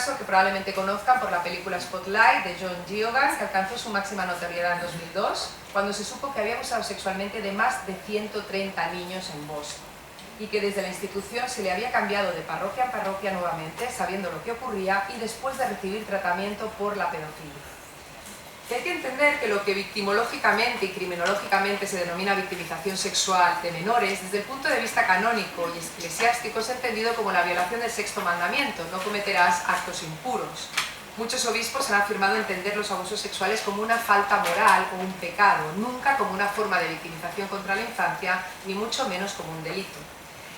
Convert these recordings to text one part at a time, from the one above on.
caso que probablemente conozcan por la película Spotlight de John Giovanni, que alcanzó su máxima notoriedad en 2002, cuando se supo que había abusado sexualmente de más de 130 niños en Boston, y que desde la institución se le había cambiado de parroquia en parroquia nuevamente, sabiendo lo que ocurría y después de recibir tratamiento por la pedofilia. Hay que entender que lo que victimológicamente y criminológicamente se denomina victimización sexual de menores, desde el punto de vista canónico y eclesiástico, es entendido como la violación del sexto mandamiento: no cometerás actos impuros. Muchos obispos han afirmado entender los abusos sexuales como una falta moral o un pecado, nunca como una forma de victimización contra la infancia, ni mucho menos como un delito.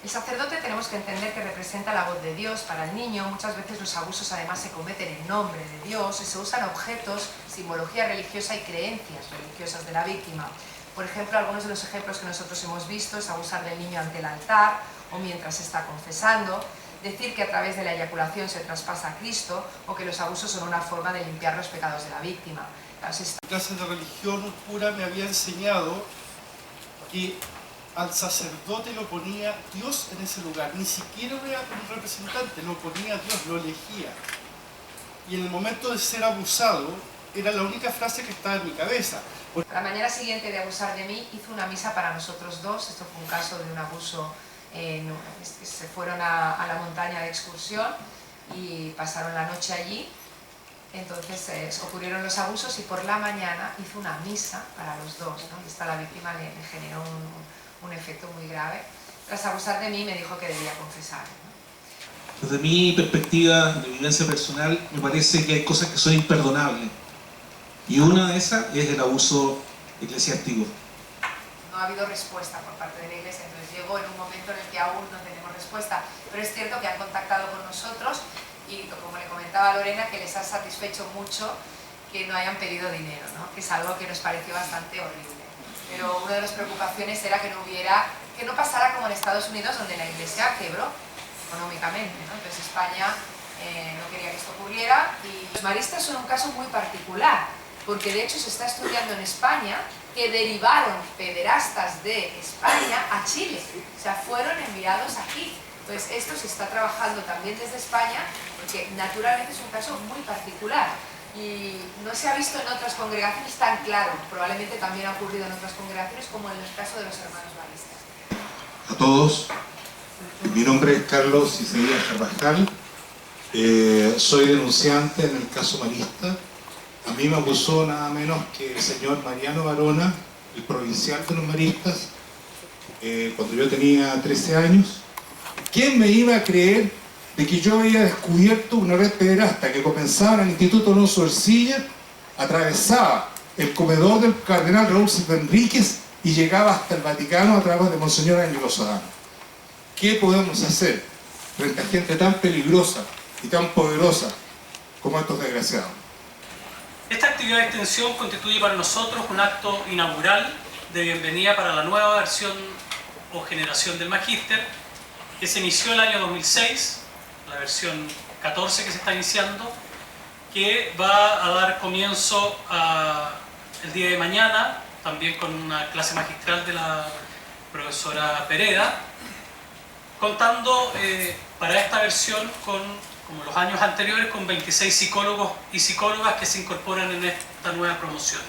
El sacerdote tenemos que entender que representa la voz de Dios para el niño. Muchas veces los abusos además se cometen en nombre de Dios y se usan objetos, simbología religiosa y creencias religiosas de la víctima. Por ejemplo, algunos de los ejemplos que nosotros hemos visto es abusar del niño ante el altar o mientras se está confesando, decir que a través de la eyaculación se traspasa a Cristo, o que los abusos son una forma de limpiar los pecados de la víctima. En clases de religión pura me había enseñado que al sacerdote lo ponía Dios en ese lugar, ni siquiera era un representante, lo ponía Dios, lo elegía. Y en el momento de ser abusado, era la única frase que estaba en mi cabeza. La mañana siguiente de abusar de mí, hizo una misa para nosotros dos. Esto fue un caso de un abuso, se fueron a la montaña de excursión y pasaron la noche allí. Entonces ocurrieron los abusos y por la mañana hizo una misa para los dos, ¿no? Y esta la víctima le generó un efecto muy grave. Tras abusar de mí me dijo que debía confesar, ¿no? Desde mi perspectiva de vivencia personal, me parece que hay cosas que son imperdonables. Y una de esas es el abuso eclesiástico. No ha habido respuesta por parte de la Iglesia, entonces llegó en un momento en el que aún no tenemos respuesta. Pero es cierto que han contactado con nosotros y, como le comentaba a Lorena, que les ha satisfecho mucho que no hayan pedido dinero, ¿no? Que es algo que nos pareció bastante horrible. Pero una de las preocupaciones era que no pasara como en Estados Unidos, donde la Iglesia quebró económicamente, ¿no? Entonces España no quería que esto ocurriera, y los maristas son un caso muy particular, porque de hecho se está estudiando en España que derivaron pederastas de España a Chile, o sea, fueron enviados aquí. Entonces esto se está trabajando también desde España, porque naturalmente es un caso muy particular y no se ha visto en otras congregaciones tan claro. Probablemente también ha ocurrido en otras congregaciones, como en el caso de los hermanos maristas. A todos, mi nombre es Carlos Isaías Carvajal, soy denunciante en el caso marista. A mí me acusó nada menos que el señor Mariano Barona, el provincial de los maristas, cuando yo tenía 13 años. ¿Quién me iba a creer de que yo había descubierto una red pederasta que comenzaba en el Instituto Alonso Ercilla, atravesaba el comedor del cardenal Raúl Silva Enríquez y llegaba hasta el Vaticano a través de Monseñor Ángelo Sodano? ¿Qué podemos hacer frente a gente tan peligrosa y tan poderosa como estos desgraciados? Esta actividad de extensión constituye para nosotros un acto inaugural de bienvenida para la nueva versión o generación del Magíster, que se inició el año 2006, la versión 14 que se está iniciando, que va a dar comienzo el día de mañana, también con una clase magistral de la profesora Pereda, contando para esta versión con, como los años anteriores, con 26 psicólogos y psicólogas que se incorporan en esta nueva promoción.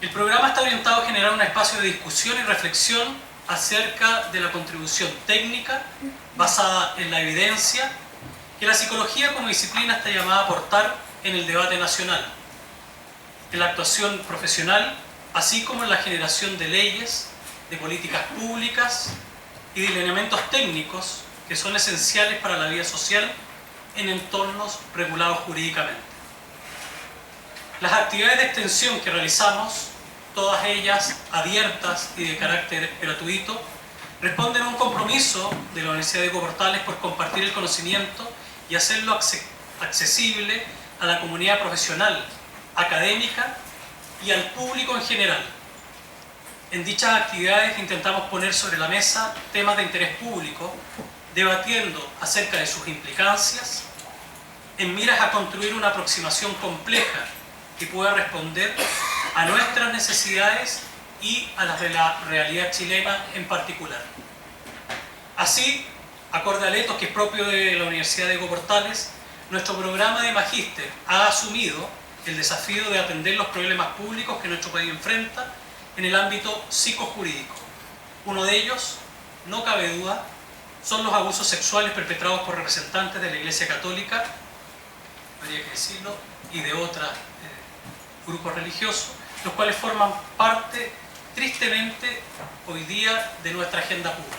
El programa está orientado a generar un espacio de discusión y reflexión acerca de la contribución técnica basada en la evidencia que la psicología como disciplina está llamada a aportar en el debate nacional, en la actuación profesional, así como en la generación de leyes, de políticas públicas y de lineamientos técnicos que son esenciales para la vida social en entornos regulados jurídicamente. Las actividades de extensión que realizamos, todas ellas abiertas y de carácter gratuito, responden a un compromiso de la Universidad de Diego Portales por compartir el conocimiento y hacerlo accesible a la comunidad profesional, académica y al público en general. En dichas actividades intentamos poner sobre la mesa temas de interés público, debatiendo acerca de sus implicancias, en miras a construir una aproximación compleja que pueda responder a nuestras necesidades y a las de la realidad chilena en particular. Así, Acorde al ethos que es propio de la Universidad de Diego Portales, nuestro programa de magíster ha asumido el desafío de atender los problemas públicos que nuestro país enfrenta en el ámbito psicojurídico. Uno de ellos, no cabe duda, son los abusos sexuales perpetrados por representantes de la Iglesia Católica, habría que decirlo, y de otros grupos religiosos, los cuales forman parte, tristemente, hoy día de nuestra agenda pública.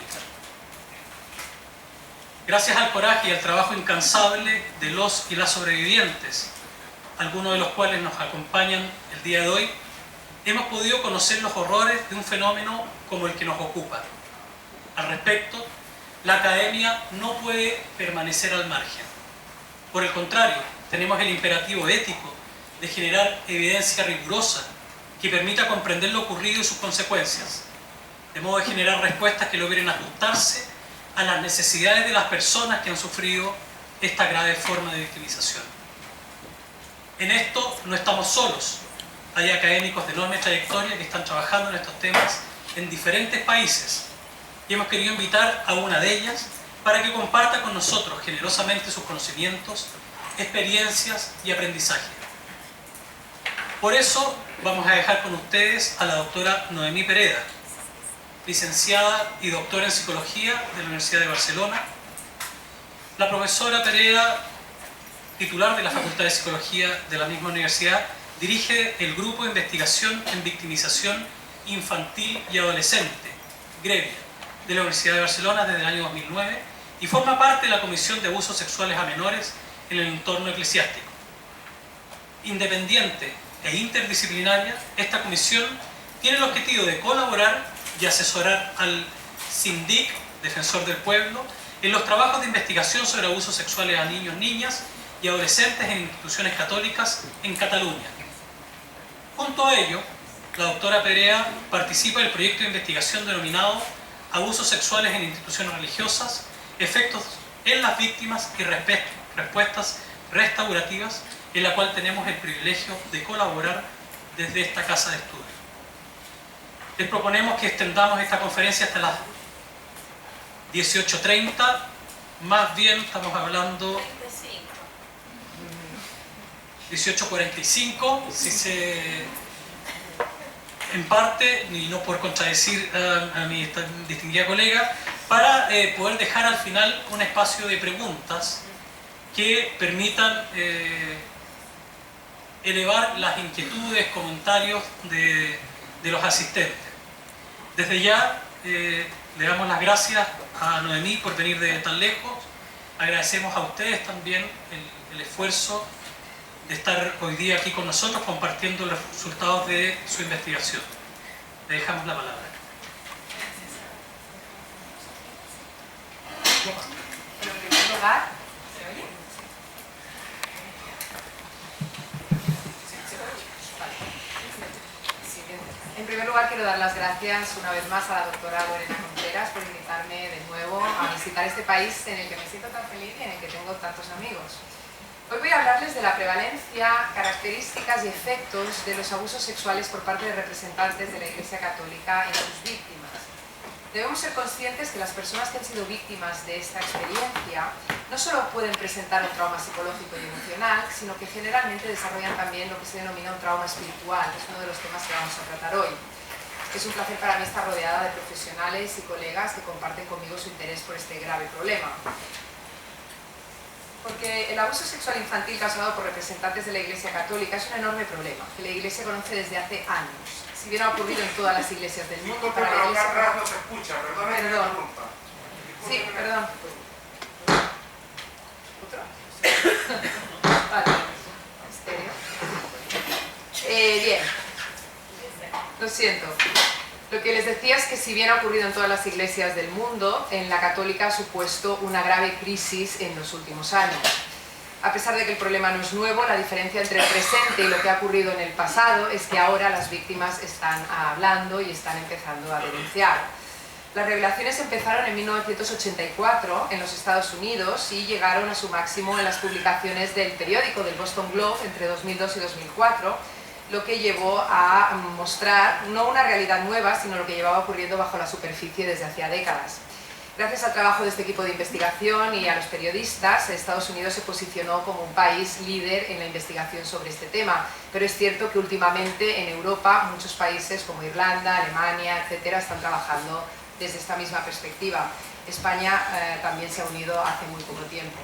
Gracias al coraje y al trabajo incansable de los y las sobrevivientes, algunos de los cuales nos acompañan el día de hoy, hemos podido conocer los horrores de un fenómeno como el que nos ocupa. Al respecto, la academia no puede permanecer al margen. Por el contrario, tenemos el imperativo ético de generar evidencia rigurosa que permita comprender lo ocurrido y sus consecuencias, de modo de generar respuestas que logren ajustarse a las necesidades de las personas que han sufrido esta grave forma de victimización. En esto no estamos solos. Hay académicos de enorme trayectoria que están trabajando en estos temas en diferentes países y hemos querido invitar a una de ellas para que comparta con nosotros generosamente sus conocimientos, experiencias y aprendizaje. Por eso vamos a dejar con ustedes a la doctora Noemí Pereda, licenciada y doctora en Psicología de la Universidad de Barcelona. La profesora Pereda, titular de la Facultad de Psicología de la misma universidad, dirige el Grupo de Investigación en Victimización Infantil y Adolescente, GREVIA, de la Universidad de Barcelona desde el año 2009 y forma parte de la Comisión de Abusos Sexuales a Menores en el entorno eclesiástico. Independiente e interdisciplinaria, esta comisión tiene el objetivo de colaborar y asesorar al SINDIC, Defensor del Pueblo, en los trabajos de investigación sobre abusos sexuales a niños, niñas y adolescentes en instituciones católicas en Cataluña. Junto a ello, la doctora Perea participa del proyecto de investigación denominado Abusos sexuales en instituciones religiosas, efectos en las víctimas y respuestas restaurativas, en la cual tenemos el privilegio de colaborar desde esta casa de estudio. Les proponemos que extendamos esta conferencia hasta las 18:30, más bien estamos hablando 18:45, en parte, y no por contradecir a mi distinguida colega, para poder dejar al final un espacio de preguntas que permitan elevar las inquietudes, comentarios de los asistentes. Desde ya le damos las gracias a Noemí por venir de tan lejos. Agradecemos a ustedes también el esfuerzo de estar hoy día aquí con nosotros compartiendo los resultados de su investigación. Le dejamos la palabra. En primer lugar, ¿se oye? En primer lugar, quiero dar las gracias una vez más a la doctora Lorena Contreras por invitarme de nuevo a visitar este país en el que me siento tan feliz y en el que tengo tantos amigos. Hoy voy a hablarles de la prevalencia, características y efectos de los abusos sexuales por parte de representantes de la Iglesia Católica en sus víctimas. Debemos ser conscientes que las personas que han sido víctimas de esta experiencia no solo pueden presentar un trauma psicológico y emocional, sino que generalmente desarrollan también lo que se denomina un trauma espiritual, que es uno de los temas que vamos a tratar hoy. Es un placer para mí estar rodeada de profesionales y colegas que comparten conmigo su interés por este grave problema. Porque el abuso sexual infantil causado por representantes de la Iglesia Católica es un enorme problema que la Iglesia conoce desde hace años. Si bien ha ocurrido en todas las iglesias del mundo, Disculpe, para la pero Iglesia... Carlos no se escucha, perdón. Perdón. Sí, perdón. ¿Otro? Vale. Estéreo. Bien. Lo siento. Lo que les decía es que si bien ha ocurrido en todas las iglesias del mundo, en la católica ha supuesto una grave crisis en los últimos años. A pesar de que el problema no es nuevo, la diferencia entre el presente y lo que ha ocurrido en el pasado es que ahora las víctimas están hablando y están empezando a denunciar. Las revelaciones empezaron en 1984 en los Estados Unidos y llegaron a su máximo en las publicaciones del periódico del Boston Globe entre 2002 y 2004, lo que llevó a mostrar no una realidad nueva, sino lo que llevaba ocurriendo bajo la superficie desde hacía décadas. Gracias al trabajo de este equipo de investigación y a los periodistas, Estados Unidos se posicionó como un país líder en la investigación sobre este tema, pero es cierto que últimamente en Europa muchos países como Irlanda, Alemania, etcétera, están trabajando desde esta misma perspectiva. España también se ha unido hace muy poco tiempo.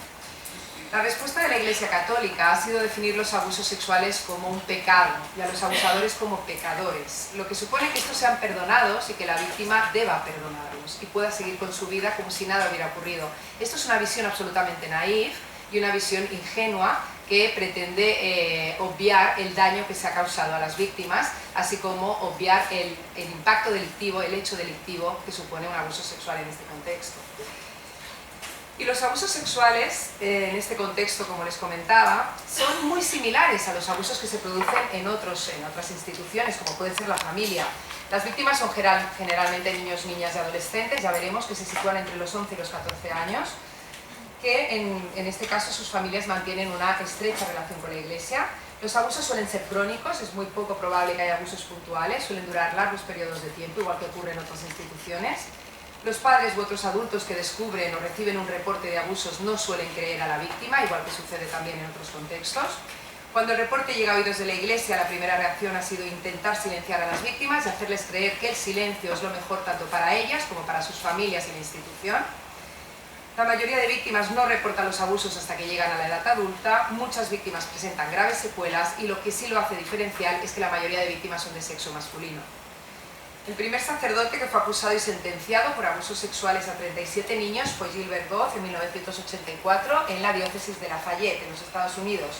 La respuesta de la Iglesia Católica ha sido definir los abusos sexuales como un pecado y a los abusadores como pecadores, lo que supone que estos sean perdonados y que la víctima deba perdonarlos y pueda seguir con su vida como si nada hubiera ocurrido. Esto es una visión absolutamente naif y una visión ingenua que pretende obviar el daño que se ha causado a las víctimas, así como obviar el impacto delictivo, el hecho delictivo que supone un abuso sexual en este contexto. Y los abusos sexuales, en este contexto, como les comentaba, son muy similares a los abusos que se producen en otras instituciones, como puede ser la familia. Las víctimas son generalmente niños, niñas y adolescentes, ya veremos que se sitúan entre los 11 y los 14 años, que en este caso sus familias mantienen una estrecha relación con la Iglesia. Los abusos suelen ser crónicos, es muy poco probable que haya abusos puntuales, suelen durar largos periodos de tiempo, igual que ocurre en otras instituciones. Los padres u otros adultos que descubren o reciben un reporte de abusos no suelen creer a la víctima, igual que sucede también en otros contextos. Cuando el reporte llega a oídos de la Iglesia, la primera reacción ha sido intentar silenciar a las víctimas y hacerles creer que el silencio es lo mejor tanto para ellas como para sus familias y la institución. La mayoría de víctimas no reportan los abusos hasta que llegan a la edad adulta. Muchas víctimas presentan graves secuelas y lo que sí lo hace diferencial es que la mayoría de víctimas son de sexo masculino. El primer sacerdote que fue acusado y sentenciado por abusos sexuales a 37 niños fue Gilbert Goff en 1984 en la diócesis de Lafayette, en los Estados Unidos.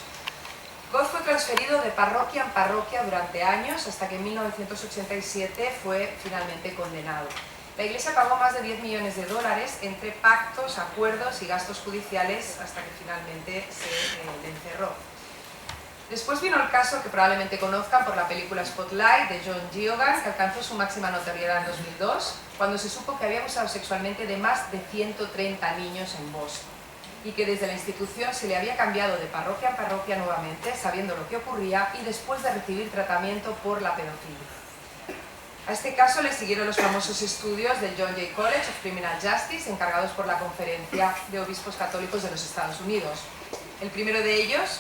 Goff fue transferido de parroquia en parroquia durante años hasta que en 1987 fue finalmente condenado. La Iglesia pagó más de $10 millones entre pactos, acuerdos y gastos judiciales hasta que finalmente se le encerró. Después vino el caso que probablemente conozcan por la película Spotlight de John Giovanni, que alcanzó su máxima notoriedad en 2002, cuando se supo que había abusado sexualmente de más de 130 niños en Boston y que desde la institución se le había cambiado de parroquia en parroquia nuevamente, sabiendo lo que ocurría y después de recibir tratamiento por la pedofilia. A este caso le siguieron los famosos estudios del John Jay College of Criminal Justice, encargados por la Conferencia de Obispos Católicos de los Estados Unidos. El primero de ellos,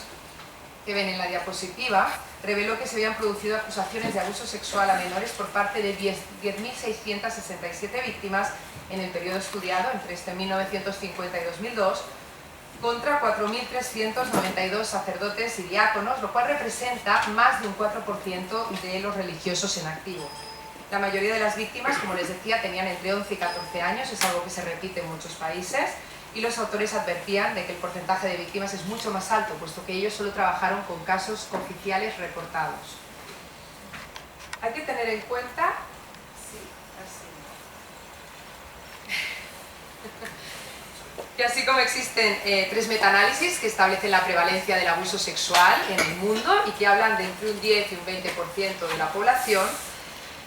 que ven en la diapositiva, reveló que se habían producido acusaciones de abuso sexual a menores por parte de 10.667 víctimas en el periodo estudiado, entre 1950 y 2002, contra 4.392 sacerdotes y diáconos, lo cual representa más de un 4% de los religiosos en activo. La mayoría de las víctimas, como les decía, tenían entre 11 y 14 años, es algo que se repite en muchos países, y los autores advertían de que el porcentaje de víctimas es mucho más alto, puesto que ellos solo trabajaron con casos oficiales reportados. Hay que tener en cuenta... que así como existen 3 metaanálisis que establecen la prevalencia del abuso sexual en el mundo y que hablan de entre un 10 y un 20% de la población,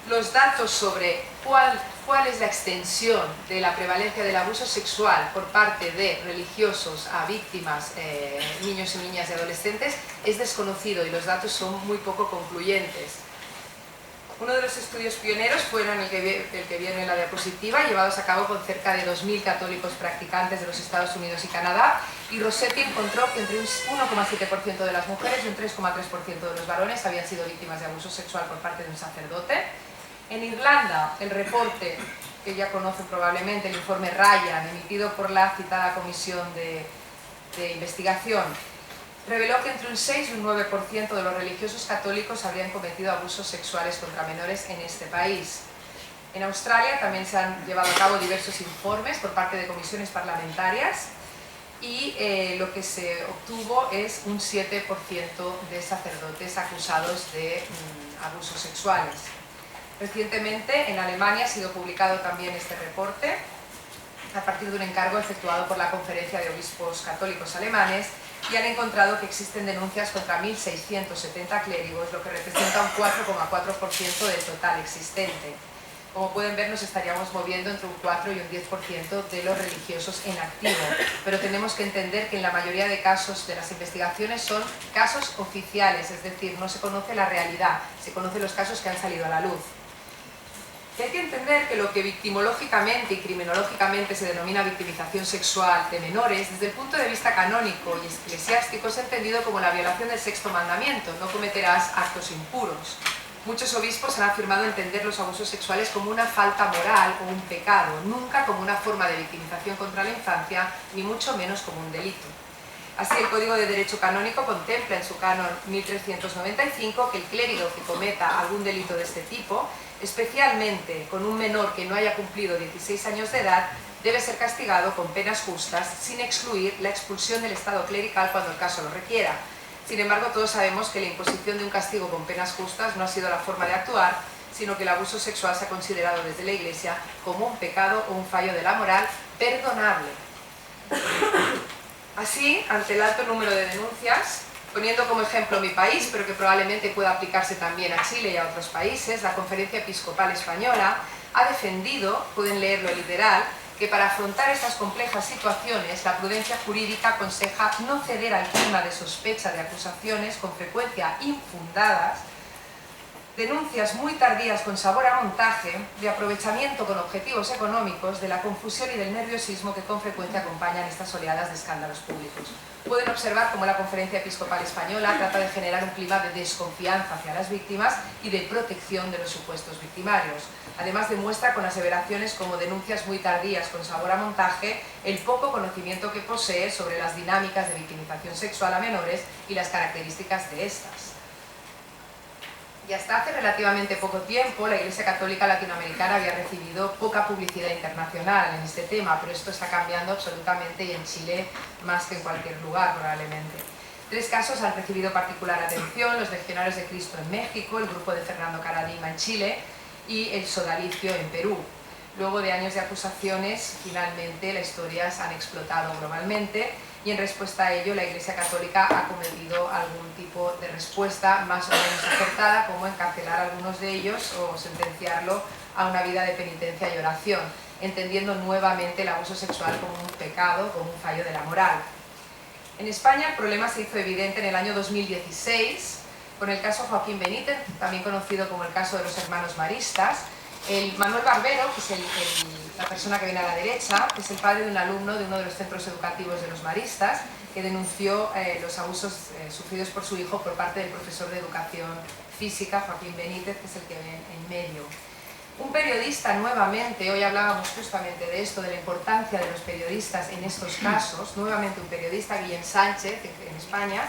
los datos sobre cuál es la extensión de la prevalencia del abuso sexual por parte de religiosos a víctimas, niños y niñas y adolescentes, es desconocido y los datos son muy poco concluyentes. Uno de los estudios pioneros fueron el que viene en la diapositiva, llevados a cabo por cerca de 2.000 católicos practicantes de los Estados Unidos y Canadá, y Rossetti encontró que entre un 1,7% de las mujeres y un 3,3% de los varones habían sido víctimas de abuso sexual por parte de un sacerdote. En Irlanda, el reporte, que ya conocen probablemente, el informe Ryan, emitido por la citada comisión de investigación, reveló que entre un 6 y un 9% de los religiosos católicos habrían cometido abusos sexuales contra menores en este país. En Australia también se han llevado a cabo diversos informes por parte de comisiones parlamentarias y lo que se obtuvo es un 7% de sacerdotes acusados de abusos sexuales. Recientemente en Alemania ha sido publicado también este reporte a partir de un encargo efectuado por la Conferencia de Obispos Católicos Alemanes, y han encontrado que existen denuncias contra 1.670 clérigos, lo que representa un 4,4% del total existente. Como pueden ver, nos estaríamos moviendo entre un 4 y un 10% de los religiosos en activo, pero tenemos que entender que en la mayoría de casos de las investigaciones son casos oficiales, es decir, no se conoce la realidad, se conocen los casos que han salido a la luz. que hay que entender que lo que victimológicamente y criminológicamente se denomina victimización sexual de menores, desde el punto de vista canónico y eclesiástico es entendido como la violación del sexto mandamiento: no cometerás actos impuros. Muchos obispos han afirmado entender los abusos sexuales como una falta moral o un pecado, nunca como una forma de victimización contra la infancia, ni mucho menos como un delito. Así, el Código de Derecho Canónico contempla en su canon 1395 que el clérigo que cometa algún delito de este tipo, especialmente con un menor que no haya cumplido 16 años de edad, debe ser castigado con penas justas, sin excluir la expulsión del estado clerical cuando el caso lo requiera. Sin embargo, todos sabemos que la imposición de un castigo con penas justas no ha sido la forma de actuar, sino que el abuso sexual se ha considerado desde la Iglesia como un pecado o un fallo de la moral perdonable. Así, ante el alto número de denuncias, poniendo como ejemplo mi país, pero que probablemente pueda aplicarse también a Chile y a otros países, la Conferencia Episcopal Española ha defendido, pueden leerlo literal, que para afrontar estas complejas situaciones, la prudencia jurídica aconseja no ceder al clima de sospecha de acusaciones con frecuencia infundadas, denuncias muy tardías con sabor a montaje, de aprovechamiento con objetivos económicos, de la confusión y del nerviosismo que con frecuencia acompañan estas oleadas de escándalos públicos. Pueden observar cómo la Conferencia Episcopal Española trata de generar un clima de desconfianza hacia las víctimas y de protección de los supuestos victimarios. Además, demuestra con aseveraciones como denuncias muy tardías con sabor a montaje el poco conocimiento que posee sobre las dinámicas de victimización sexual a menores y las características de estas. Y hasta hace relativamente poco tiempo, la Iglesia Católica Latinoamericana había recibido poca publicidad internacional en este tema, pero esto está cambiando absolutamente, y en Chile más que en cualquier lugar probablemente. 3 casos han recibido particular atención: los Legionarios de Cristo en México, el grupo de Fernando Karadima en Chile y el sodalicio en Perú. Luego de años de acusaciones, finalmente las historias han explotado globalmente, y en respuesta a ello la Iglesia Católica ha cometido algún tipo de respuesta más o menos acertada, como encarcelar a algunos de ellos o sentenciarlo a una vida de penitencia y oración, entendiendo nuevamente el abuso sexual como un pecado, como un fallo de la moral. En España el problema se hizo evidente en el año 2016 con el caso Joaquín Benítez, también conocido como el caso de los hermanos maristas. El Manuel Barbero, que es la persona que viene a la derecha, es el padre de un alumno de uno de los centros educativos de los maristas, que denunció los abusos sufridos por su hijo por parte del profesor de educación física, Joaquín Benítez, que es el que ve en medio. Un periodista, nuevamente, hoy hablábamos justamente de esto, de la importancia de los periodistas en estos casos, nuevamente un periodista, Guillem Sánchez, en España,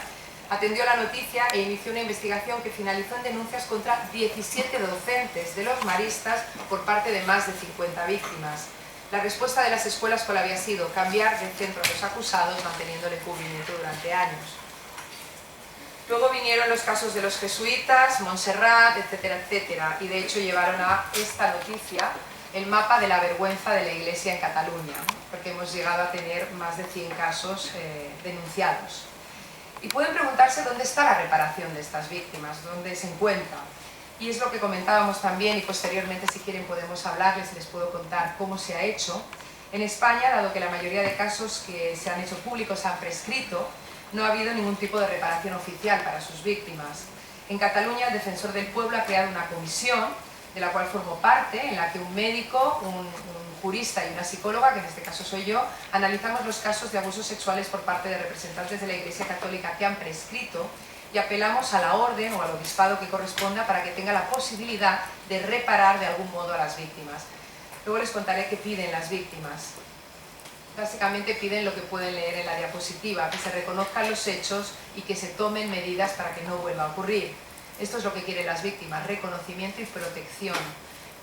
atendió la noticia e inició una investigación que finalizó en denuncias contra 17 docentes de los maristas por parte de más de 50 víctimas. La respuesta de las escuelas, ¿cuál había sido? Cambiar de centro a los acusados, manteniendo el encubrimiento durante años. Luego vinieron los casos de los jesuitas, Montserrat, etcétera, etcétera, y de hecho llevaron a esta noticia el mapa de la vergüenza de la Iglesia en Cataluña, porque hemos llegado a tener más de 100 casos denunciados. Y pueden preguntarse dónde está la reparación de estas víctimas, dónde se encuentra. Y es lo que comentábamos también, y posteriormente, si quieren, podemos hablarles, les puedo contar cómo se ha hecho. En España, dado que la mayoría de casos que se han hecho públicos se han prescrito, no ha habido ningún tipo de reparación oficial para sus víctimas. En Cataluña, el Defensor del Pueblo ha creado una comisión, de la cual formo parte, en la que un médico, un jurista y una psicóloga, que en este caso soy yo, analizamos los casos de abusos sexuales por parte de representantes de la Iglesia Católica que han prescrito, y apelamos a la orden o al obispado que corresponda para que tenga la posibilidad de reparar de algún modo a las víctimas. Luego les contaré qué piden las víctimas. Básicamente piden lo que pueden leer en la diapositiva: que se reconozcan los hechos y que se tomen medidas para que no vuelva a ocurrir. Esto es lo que quieren las víctimas: reconocimiento y protección.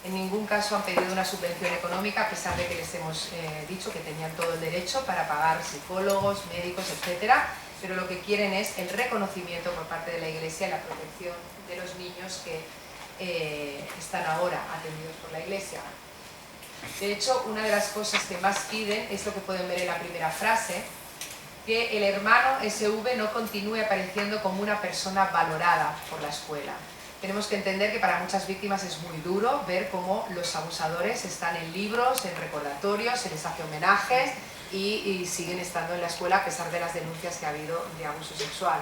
En ningún caso han pedido una subvención económica, a pesar de que les hemos dicho que tenían todo el derecho para pagar psicólogos, médicos, etcétera, pero lo que quieren es el reconocimiento por parte de la Iglesia y la protección de los niños que están ahora atendidos por la Iglesia. De hecho, una de las cosas que más piden es lo que pueden ver en la primera frase: que el hermano SV no continúe apareciendo como una persona valorada por la escuela. Tenemos que entender que para muchas víctimas es muy duro ver cómo los abusadores están en libros, en recordatorios, se les hace homenajes y siguen estando en la escuela a pesar de las denuncias que ha habido de abuso sexual.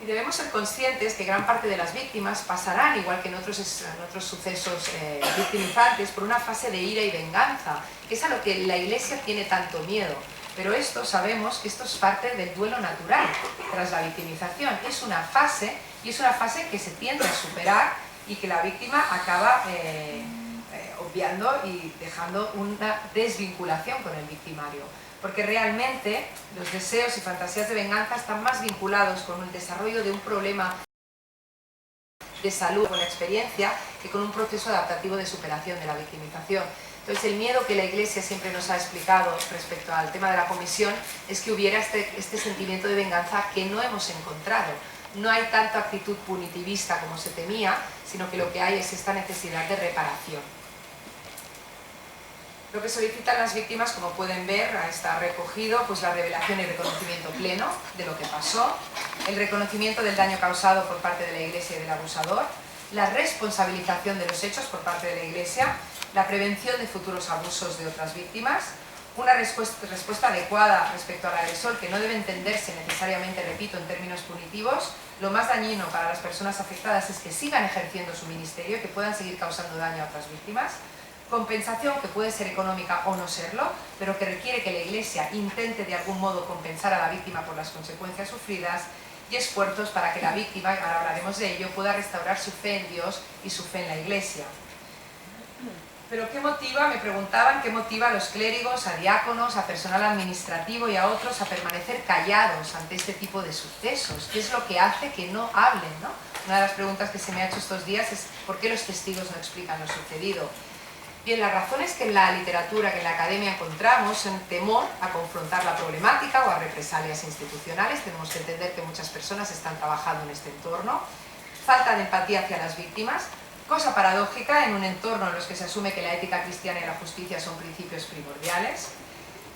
Y debemos ser conscientes que gran parte de las víctimas pasarán, igual que en otros sucesos victimizantes, por una fase de ira y venganza, que es a lo que la Iglesia tiene tanto miedo. Pero sabemos que esto es parte del duelo natural tras la victimización. Es una fase, y es una fase que se tiende a superar y que la víctima acaba obviando y dejando una desvinculación con el victimario. Porque realmente los deseos y fantasías de venganza están más vinculados con el desarrollo de un problema de salud con la experiencia que con un proceso adaptativo de superación de la victimización. Entonces el miedo que la Iglesia siempre nos ha explicado respecto al tema de la comisión es que hubiera este sentimiento de venganza que no hemos encontrado. No hay tanta actitud punitivista como se temía, sino que lo que hay es esta necesidad de reparación. Lo que solicitan las víctimas, como pueden ver, está recogido pues, la revelación y reconocimiento pleno de lo que pasó, el reconocimiento del daño causado por parte de la Iglesia y del abusador, la responsabilización de los hechos por parte de la Iglesia, la prevención de futuros abusos de otras víctimas, una respuesta adecuada respecto al agresor que no debe entenderse necesariamente, repito, en términos punitivos. Lo más dañino para las personas afectadas es que sigan ejerciendo su ministerio y que puedan seguir causando daño a otras víctimas. Compensación que puede ser económica o no serlo, pero que requiere que la Iglesia intente de algún modo compensar a la víctima por las consecuencias sufridas, y esfuerzos para que la víctima, y ahora hablaremos de ello, pueda restaurar su fe en Dios y su fe en la Iglesia. Pero ¿qué motiva? Me preguntaban qué motiva a los clérigos, a diáconos, a personal administrativo y a otros a permanecer callados ante este tipo de sucesos. ¿Qué es lo que hace que no hablen, ¿no? Una de las preguntas que se me ha hecho estos días es ¿por qué los testigos no explican lo sucedido? Bien, las razones que en la literatura, que en la academia encontramos son temor a confrontar la problemática o a represalias institucionales. Tenemos que entender que muchas personas están trabajando en este entorno. Falta de empatía hacia las víctimas, cosa paradójica en un entorno en los que se asume que la ética cristiana y la justicia son principios primordiales.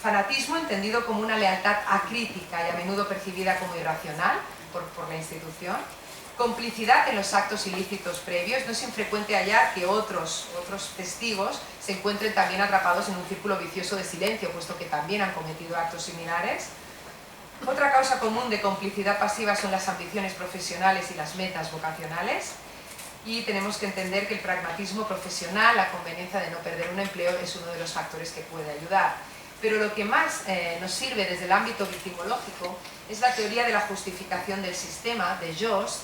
Fanatismo entendido como una lealtad acrítica y a menudo percibida como irracional por la institución. Complicidad en los actos ilícitos previos. No es infrecuente hallar que otros testigos se encuentren también atrapados en un círculo vicioso de silencio, puesto que también han cometido actos similares. Otra causa común de complicidad pasiva son las ambiciones profesionales y las metas vocacionales. Y tenemos que entender que el pragmatismo profesional, la conveniencia de no perder un empleo, es uno de los factores que puede ayudar. Pero lo que más nos sirve desde el ámbito victimológico es la teoría de la justificación del sistema, de Jost,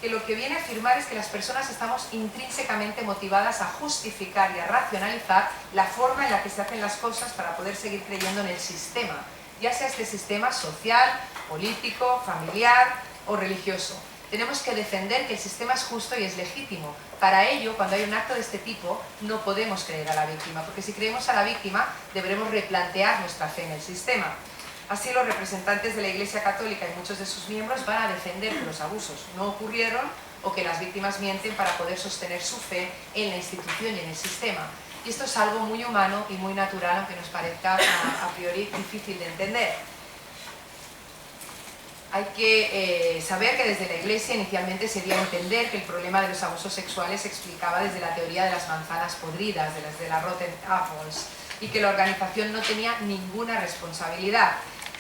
que lo que viene a afirmar es que las personas estamos intrínsecamente motivadas a justificar y a racionalizar la forma en la que se hacen las cosas para poder seguir creyendo en el sistema, ya sea este sistema social, político, familiar o religioso. Tenemos que defender que el sistema es justo y es legítimo. Para ello, cuando hay un acto de este tipo, no podemos creer a la víctima, porque si creemos a la víctima, deberemos replantear nuestra fe en el sistema. Así, los representantes de la Iglesia Católica y muchos de sus miembros van a defender que los abusos no ocurrieron o que las víctimas mienten para poder sostener su fe en la institución y en el sistema. Y esto es algo muy humano y muy natural, aunque nos parezca a priori difícil de entender. Hay que saber que desde la Iglesia inicialmente se dio a entender que el problema de los abusos sexuales se explicaba desde la teoría de las manzanas podridas, de las rotten apples, y que la organización no tenía ninguna responsabilidad.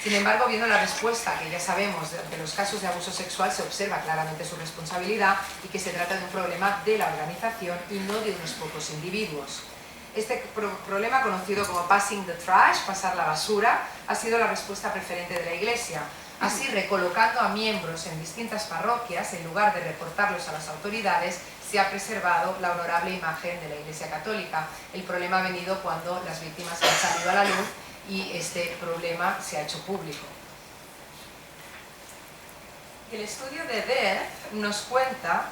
Sin embargo, viendo la respuesta, que ya sabemos de los casos de abuso sexual, se observa claramente su responsabilidad y que se trata de un problema de la organización y no de unos pocos individuos. Este problema, conocido como passing the trash, pasar la basura, ha sido la respuesta preferente de la Iglesia. Así, recolocando a miembros en distintas parroquias, en lugar de reportarlos a las autoridades, se ha preservado la honorable imagen de la Iglesia Católica. El problema ha venido cuando las víctimas han salido a la luz y este problema se ha hecho público. El estudio de Death nos cuenta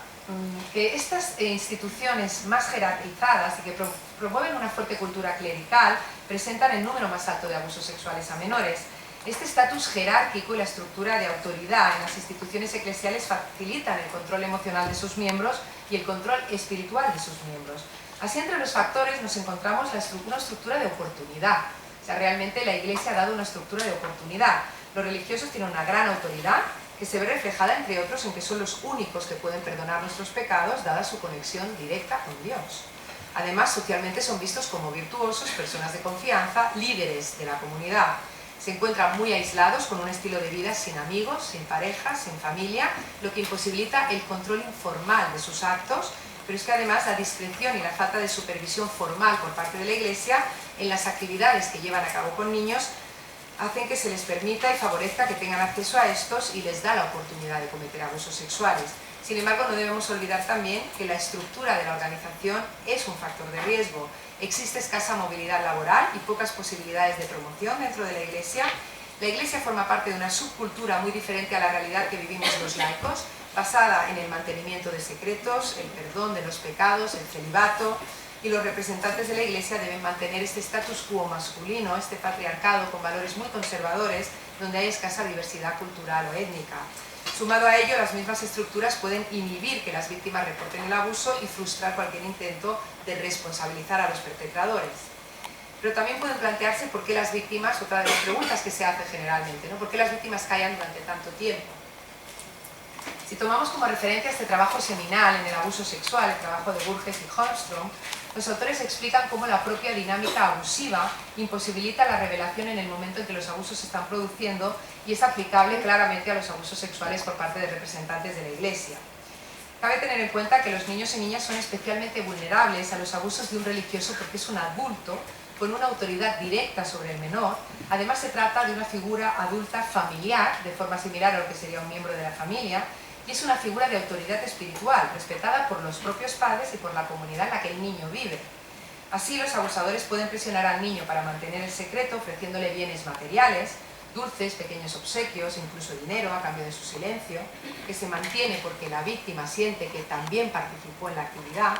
que estas instituciones más jerarquizadas y que promueven una fuerte cultura clerical presentan el número más alto de abusos sexuales a menores. Este estatus jerárquico y la estructura de autoridad en las instituciones eclesiales facilitan el control emocional de sus miembros y el control espiritual de sus miembros. Así, entre los factores nos encontramos una estructura de oportunidad. O sea, realmente la Iglesia ha dado una estructura de oportunidad. Los religiosos tienen una gran autoridad que se ve reflejada, entre otros, en que son los únicos que pueden perdonar nuestros pecados, dada su conexión directa con Dios. Además, socialmente son vistos como virtuosos, personas de confianza, líderes de la comunidad. Se encuentran muy aislados, con un estilo de vida sin amigos, sin pareja, sin familia, lo que imposibilita el control informal de sus actos, pero es que además la discreción y la falta de supervisión formal por parte de la Iglesia en las actividades que llevan a cabo con niños hacen que se les permita y favorezca que tengan acceso a estos y les da la oportunidad de cometer abusos sexuales. Sin embargo, no debemos olvidar también que la estructura de la organización es un factor de riesgo. Existe escasa movilidad laboral y pocas posibilidades de promoción dentro de la Iglesia. La Iglesia forma parte de una subcultura muy diferente a la realidad que vivimos los laicos, basada en el mantenimiento de secretos, el perdón de los pecados, el celibato, y los representantes de la Iglesia deben mantener este status quo masculino, este patriarcado con valores muy conservadores, donde hay escasa diversidad cultural o étnica. Sumado a ello, las mismas estructuras pueden inhibir que las víctimas reporten el abuso y frustrar cualquier intento de responsabilizar a los perpetradores. Pero también pueden plantearse por qué las víctimas, otra de las preguntas que se hace generalmente, ¿no? ¿Por qué las víctimas callan durante tanto tiempo? Si tomamos como referencia este trabajo seminal en el abuso sexual, el trabajo de Burgess y Holmstrom, los autores explican cómo la propia dinámica abusiva imposibilita la revelación en el momento en que los abusos se están produciendo y es aplicable claramente a los abusos sexuales por parte de representantes de la Iglesia. Cabe tener en cuenta que los niños y niñas son especialmente vulnerables a los abusos de un religioso porque es un adulto con una autoridad directa sobre el menor. Además, se trata de una figura adulta familiar, de forma similar a lo que sería un miembro de la familia, y es una figura de autoridad espiritual, respetada por los propios padres y por la comunidad en la que el niño vive. Así, los abusadores pueden presionar al niño para mantener el secreto, ofreciéndole bienes materiales, dulces, pequeños obsequios, incluso dinero a cambio de su silencio, que se mantiene porque la víctima siente que también participó en la actividad,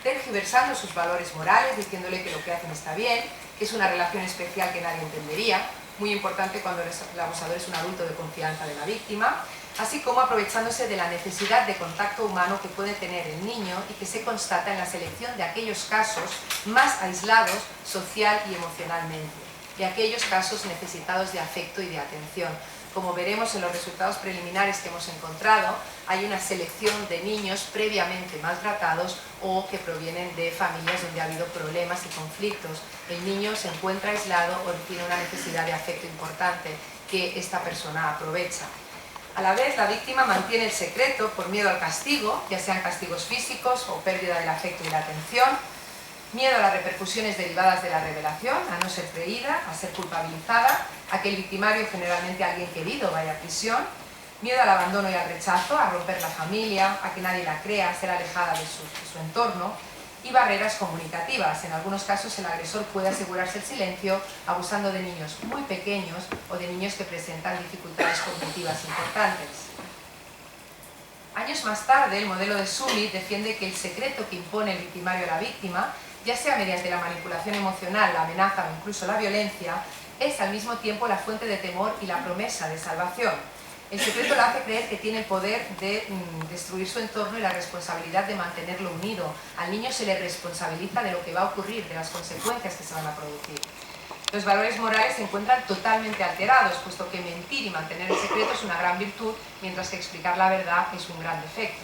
tergiversando sus valores morales, diciéndole que lo que hacen está bien, que es una relación especial que nadie entendería, muy importante cuando el abusador es un adulto de confianza de la víctima, así como aprovechándose de la necesidad de contacto humano que puede tener el niño y que se constata en la selección de aquellos casos más aislados social y emocionalmente, de aquellos casos necesitados de afecto y de atención. Como veremos en los resultados preliminares que hemos encontrado, hay una selección de niños previamente maltratados o que provienen de familias donde ha habido problemas y conflictos. El niño se encuentra aislado o tiene una necesidad de afecto importante que esta persona aprovecha. A la vez, la víctima mantiene el secreto por miedo al castigo, ya sean castigos físicos o pérdida del afecto y la atención, miedo a las repercusiones derivadas de la revelación, a no ser creída, a ser culpabilizada, a que el victimario, generalmente alguien querido, vaya a prisión, miedo al abandono y al rechazo, a romper la familia, a que nadie la crea, a ser alejada de su entorno, y barreras comunicativas. En algunos casos el agresor puede asegurarse el silencio abusando de niños muy pequeños o de niños que presentan dificultades cognitivas importantes. Años más tarde, el modelo de Summit defiende que el secreto que impone el victimario a la víctima, ya sea mediante la manipulación emocional, la amenaza o incluso la violencia, es al mismo tiempo la fuente de temor y la promesa de salvación. El secreto le hace creer que tiene el poder de destruir su entorno y la responsabilidad de mantenerlo unido. Al niño se le responsabiliza de lo que va a ocurrir, de las consecuencias que se van a producir. Los valores morales se encuentran totalmente alterados, puesto que mentir y mantener el secreto es una gran virtud, mientras que explicar la verdad es un gran defecto.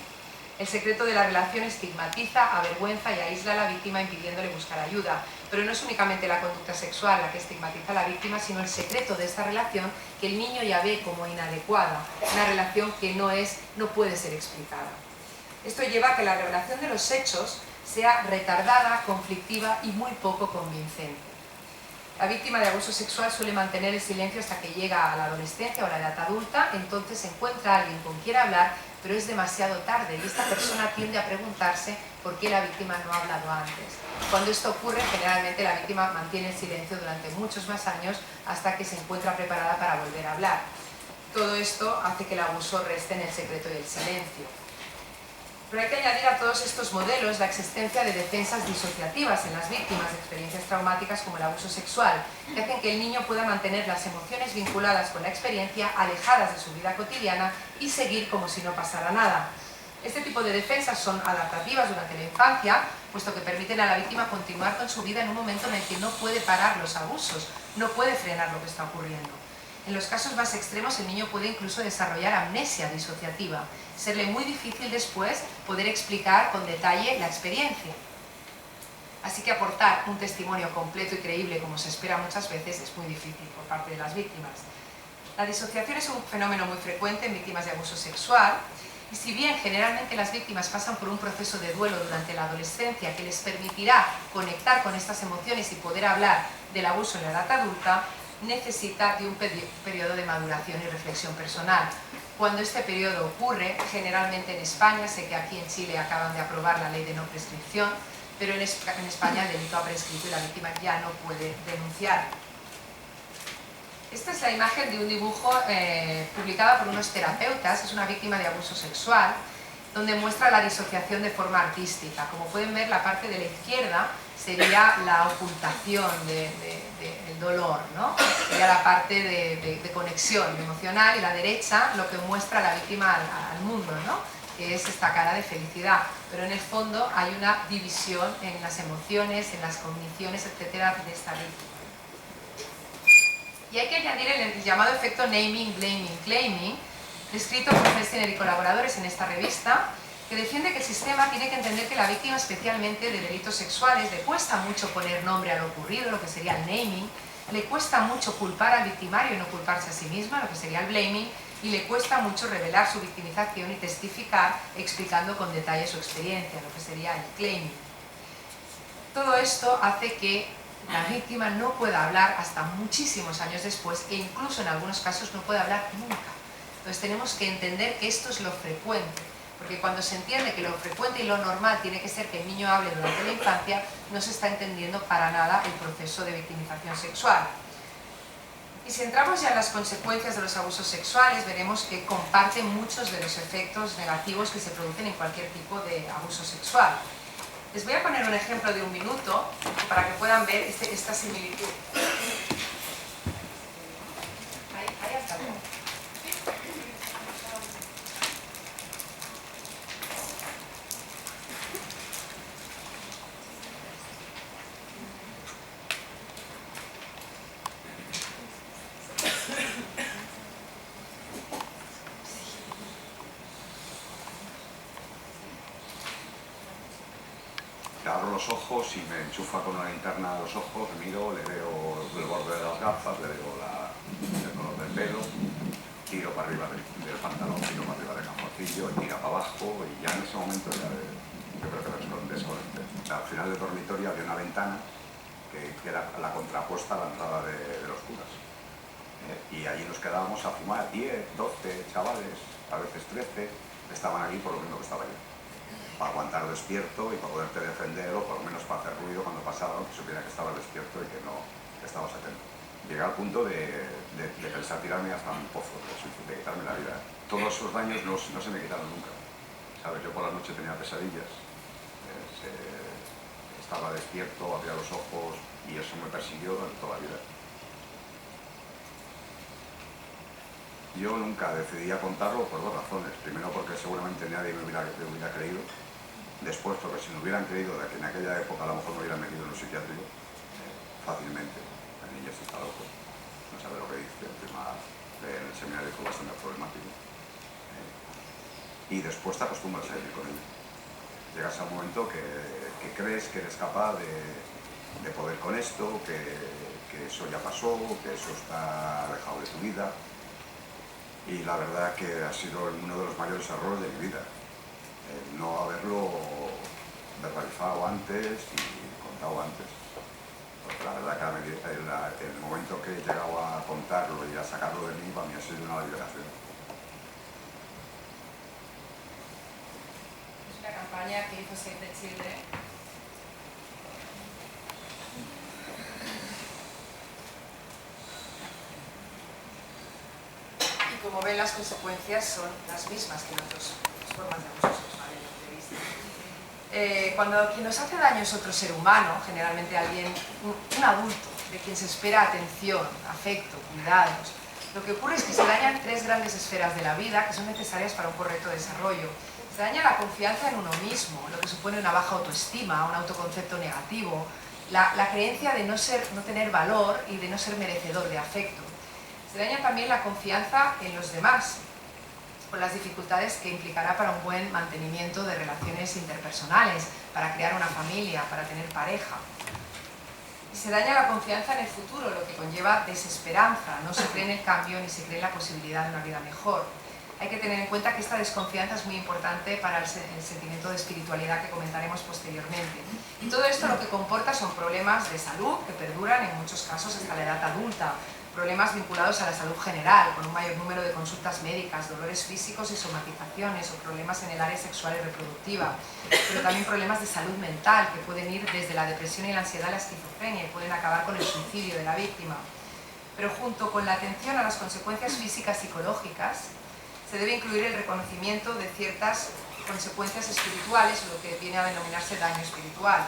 El secreto de la relación estigmatiza, avergüenza y aísla a la víctima impidiéndole buscar ayuda. Pero no es únicamente la conducta sexual la que estigmatiza a la víctima, sino el secreto de esta relación que el niño ya ve como inadecuada, una relación que no puede ser explicada. Esto lleva a que la revelación de los hechos sea retardada, conflictiva y muy poco convincente. La víctima de abuso sexual suele mantener el silencio hasta que llega a la adolescencia o a la edad adulta, entonces encuentra a alguien con quien hablar, pero es demasiado tarde y esta persona tiende a preguntarse por qué la víctima no ha hablado antes. Cuando esto ocurre, generalmente la víctima mantiene el silencio durante muchos más años hasta que se encuentra preparada para volver a hablar. Todo esto hace que el abuso reste en el secreto y el silencio. Pero hay que añadir a todos estos modelos la existencia de defensas disociativas en las víctimas de experiencias traumáticas como el abuso sexual, que hacen que el niño pueda mantener las emociones vinculadas con la experiencia alejadas de su vida cotidiana y seguir como si no pasara nada. Este tipo de defensas son adaptativas durante la infancia, puesto que permiten a la víctima continuar con su vida en un momento en el que no puede parar los abusos, no puede frenar lo que está ocurriendo. En los casos más extremos, el niño puede incluso desarrollar amnesia disociativa, serle muy difícil después poder explicar con detalle la experiencia. Así que aportar un testimonio completo y creíble, como se espera muchas veces, es muy difícil por parte de las víctimas. La disociación es un fenómeno muy frecuente en víctimas de abuso sexual, y si bien generalmente las víctimas pasan por un proceso de duelo durante la adolescencia que les permitirá conectar con estas emociones y poder hablar del abuso en la edad adulta, necesita de un periodo de maduración y reflexión personal. Cuando este periodo ocurre, generalmente en España, sé que aquí en Chile acaban de aprobar la ley de no prescripción, pero en España el delito ha prescrito y la víctima ya no puede denunciar. Esta es la imagen de un dibujo publicada por unos terapeutas, es una víctima de abuso sexual, donde muestra la disociación de forma artística. Como pueden ver, la parte de la izquierda sería la ocultación del dolor, ¿no? Sería la parte de conexión emocional, y la derecha lo que muestra la víctima al mundo, ¿no? Que es esta cara de felicidad, pero en el fondo hay una división en las emociones, en las cogniciones, etcétera, de esta víctima. Y hay que añadir el llamado efecto naming, blaming, claiming, descrito por Festiner y colaboradores en esta revista, que defiende que el sistema tiene que entender que la víctima, especialmente de delitos sexuales, le cuesta mucho poner nombre a lo ocurrido, lo que sería el naming, le cuesta mucho culpar al victimario y no culparse a sí misma, lo que sería el blaming, y le cuesta mucho revelar su victimización y testificar explicando con detalle su experiencia, lo que sería el claiming. Todo esto hace que la víctima no pueda hablar hasta muchísimos años después, e incluso en algunos casos no puede hablar nunca. Entonces tenemos que entender que esto es lo frecuente, porque cuando se entiende que lo frecuente y lo normal tiene que ser que el niño hable durante la infancia, no se está entendiendo para nada el proceso de victimización sexual. Y si entramos ya en las consecuencias de los abusos sexuales, veremos que comparten muchos de los efectos negativos que se producen en cualquier tipo de abuso sexual. Les voy a poner un ejemplo de 1 minuto para que puedan ver esta similitud. Ahí hasta luego. Abro los ojos y me enchufa con una linterna a los ojos, miro, le veo el borde de las gafas, le veo el color del pelo, tiro para arriba del pantalón, tiro para arriba del calzoncillo, tira para abajo, y ya en ese momento ya yo creo que me desconecté. Al final del dormitorio había una ventana que era la contrapuesta a la entrada de los curas. Y allí nos quedábamos a fumar 10, 12 chavales, a veces 13, estaban allí por lo mismo que estaba yo, para aguantar despierto y para poderte defender, o por lo menos para hacer ruido cuando pasaban, que supiera que estabas despierto y que no estabas atento. Llegué al punto de pensar tirarme hasta un pozo, de quitarme la vida. Todos esos daños no se me quitaron nunca. ¿Sabes? Yo por la noche tenía pesadillas, estaba despierto, abría los ojos, y eso me persiguió durante toda la vida. Yo nunca decidí a contarlo por 2 razones. Primero, porque seguramente nadie me hubiera creído. Después, porque si me hubieran creído de que en aquella época a lo mejor me hubieran metido en un psiquiátrico fácilmente. El niño se está loco, no sabe lo que dice. El tema del seminario fue bastante problemático. Y después te acostumbras a vivir con ello. Llegas a un momento que crees que eres capaz de poder con esto, que eso ya pasó, que eso está alejado de tu vida. Y la verdad que ha sido uno de los mayores errores de mi vida. No haberlo verbalizado antes y contado antes. Porque la verdad que el momento que he llegado a contarlo y a sacarlo de mí, para mí ha sido una liberación. Es una campaña que hizo Save the Children. Y como ven, las consecuencias son las mismas que en otras formas de abuso sexual en la entrevista. Cuando quien nos hace daño es otro ser humano, generalmente alguien, un adulto, de quien se espera atención, afecto, cuidados, lo que ocurre es que se dañan 3 grandes esferas de la vida que son necesarias para un correcto desarrollo. Se daña la confianza en uno mismo, lo que supone una baja autoestima, un autoconcepto negativo, la creencia de no tener valor y de no ser merecedor de afecto. Se daña también la confianza en los demás. por las dificultades que implicará para un buen mantenimiento de relaciones interpersonales, para crear una familia, para tener pareja. Y se daña la confianza en el futuro, lo que conlleva desesperanza, no se cree en el cambio ni se cree en la posibilidad de una vida mejor. Hay que tener en cuenta que esta desconfianza es muy importante para el sentimiento de espiritualidad que comentaremos posteriormente. Y todo esto lo que comporta son problemas de salud que perduran en muchos casos hasta la edad adulta, problemas vinculados a la salud general, con un mayor número de consultas médicas, dolores físicos y somatizaciones, o problemas en el área sexual y reproductiva, pero también problemas de salud mental que pueden ir desde la depresión y la ansiedad a la esquizofrenia y pueden acabar con el suicidio de la víctima. Pero junto con la atención a las consecuencias físicas y psicológicas, se debe incluir el reconocimiento de ciertas consecuencias espirituales, o lo que viene a denominarse daño espiritual.